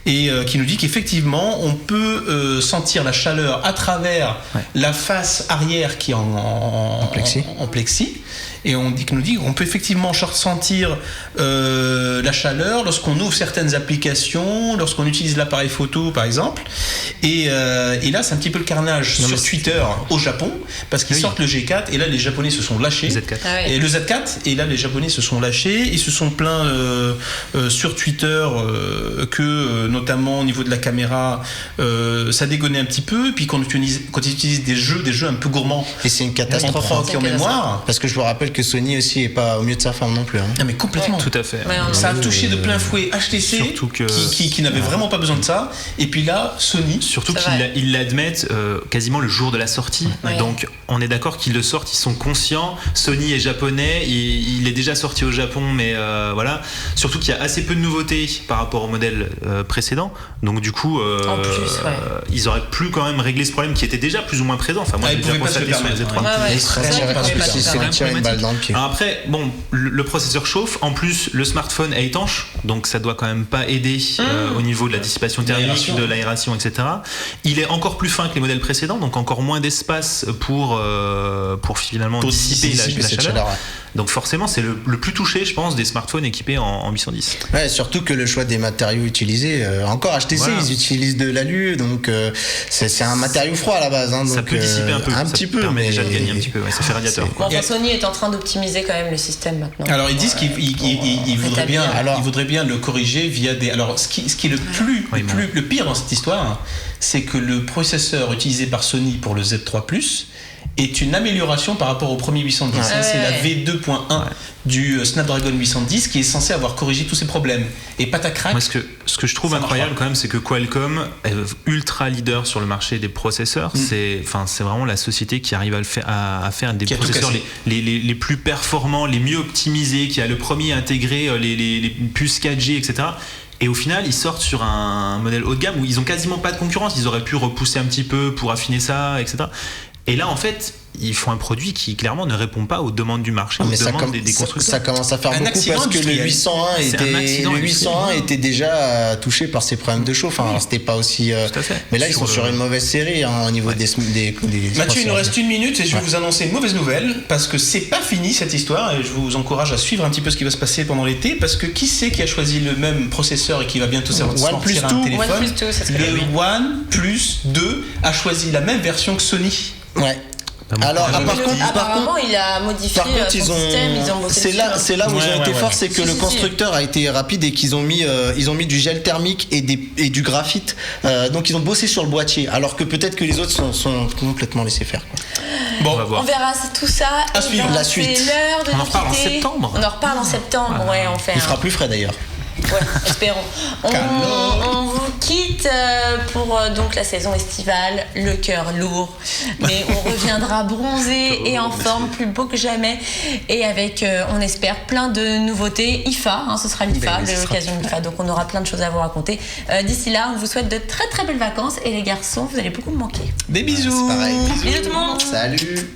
et qui nous dit qu'effectivement on peut sentir la chaleur à travers la face arrière qui est en plexi. Et on nous dit qu'on peut effectivement sentir la chaleur lorsqu'on ouvre certaines applications, lorsqu'on utilise l'appareil photo par exemple. Et là c'est un petit peu le carnage sur Twitter au Japon, parce qu'ils sortent le G4 et là les Japonais se sont lâchés. Et le Z4, et là les Japonais se sont lâchés, ils se sont plaints sur Twitter que notamment au niveau de la caméra ça dégonnait un petit peu, et puis quand ils utilisent des jeux un peu gourmands. Et c'est une catastrophe en mémoire. Parce que je vous rappelle que Sony aussi est pas au mieux de sa forme non plus. Ah mais complètement. Tout à fait. Ça a touché de plein fouet HTC, qui n'avait vraiment pas besoin de ça. Et puis là, Sony. Surtout qu'ils l'admettent quasiment le jour de la sortie. Donc on est d'accord qu'ils le sortent, ils sont conscients. Sony est japonais, il est déjà sorti au Japon, mais voilà. Surtout qu'il y a assez peu de nouveautés par rapport au modèle précédent. Donc du coup, ils auraient pu quand même régler ce problème qui était déjà plus ou moins présent. Enfin, moi, j'ai déjà constaté sur les Z3. Alors après, bon, le processeur chauffe. En plus, le smartphone est étanche, donc ça doit quand même pas aider au niveau de la dissipation thermique, de l'aération, etc. Il est encore plus fin que les modèles précédents, donc encore moins d'espace pour finalement dissiper la chaleur. Donc forcément, c'est le plus touché, je pense, des smartphones équipés en 810. Ouais, surtout que le choix des matériaux utilisés, encore HTC, ils utilisent de l'alu, donc c'est un matériau froid à la base. Hein, ça donc, peut dissiper un peu. Un petit peu, mais déjà de gagner un petit peu. Ça fait radiateur. Bon, enfin, Sony est en train d'optimiser quand même le système maintenant. Alors ils disent qu'ils voudraient bien le corriger via des. Alors ce qui est le pire dans cette histoire, c'est que le processeur utilisé par Sony pour le Z3 Plus est une amélioration par rapport au premier 810. C'est la V2.1 du Snapdragon 810 qui est censé avoir corrigé tous ces problèmes. Et patacrac. Moi, ce que je trouve incroyable quand même, c'est que Qualcomm est ultra leader sur le marché des processeurs. C'est vraiment la société qui arrive à faire des processeurs les plus performants, les mieux optimisés, qui a le premier à intégrer les puces 4G, etc. Et au final, ils sortent sur un modèle haut de gamme où ils ont quasiment pas de concurrence. Ils auraient pu repousser un petit peu pour affiner ça, etc. Et là, en fait, ils font un produit qui clairement ne répond pas aux demandes du marché, aux demandes des constructeurs. Ça commence à faire beaucoup parce que le 801 était déjà touché par ces problèmes de chauffe. Enfin, c'était pas aussi. Mais là, ils sont sur une mauvaise série au niveau des Mathieu, il nous reste 1 minute et je vais vous annoncer une mauvaise nouvelle parce que c'est pas fini cette histoire et je vous encourage à suivre un petit peu ce qui va se passer pendant l'été parce que qui c'est qui a choisi le même processeur et qui va bientôt sortir un téléphone? Le OnePlus 2 a choisi la même version que Sony. Ouais. Alors, apparemment, il a modifié son système. Ils ont bossé c'est là où ils ont été forts, c'est que le constructeur a été rapide et qu'ils ont mis du gel thermique et du graphite. Donc ils ont bossé sur le boîtier, alors que peut-être que les autres sont complètement laissés faire. Bon, on verra tout ça. À suivre la suite. C'est l'heure de on en reparle en septembre. On en reparle en septembre. Ouais, on fait. Il fera plus frais d'ailleurs. Ouais, espérons. On vous quitte pour donc la saison estivale, le cœur lourd, mais on reviendra bronzé et en forme, plus beau que jamais, et avec, on espère, plein de nouveautés. IFA, ce sera l'IFA, l'occasion de l'IFA, donc on aura plein de choses à vous raconter. D'ici là, on vous souhaite de très très belles vacances, et les garçons, vous allez beaucoup me manquer. Des bisous. C'est pareil. Bisous tout le monde. Salut.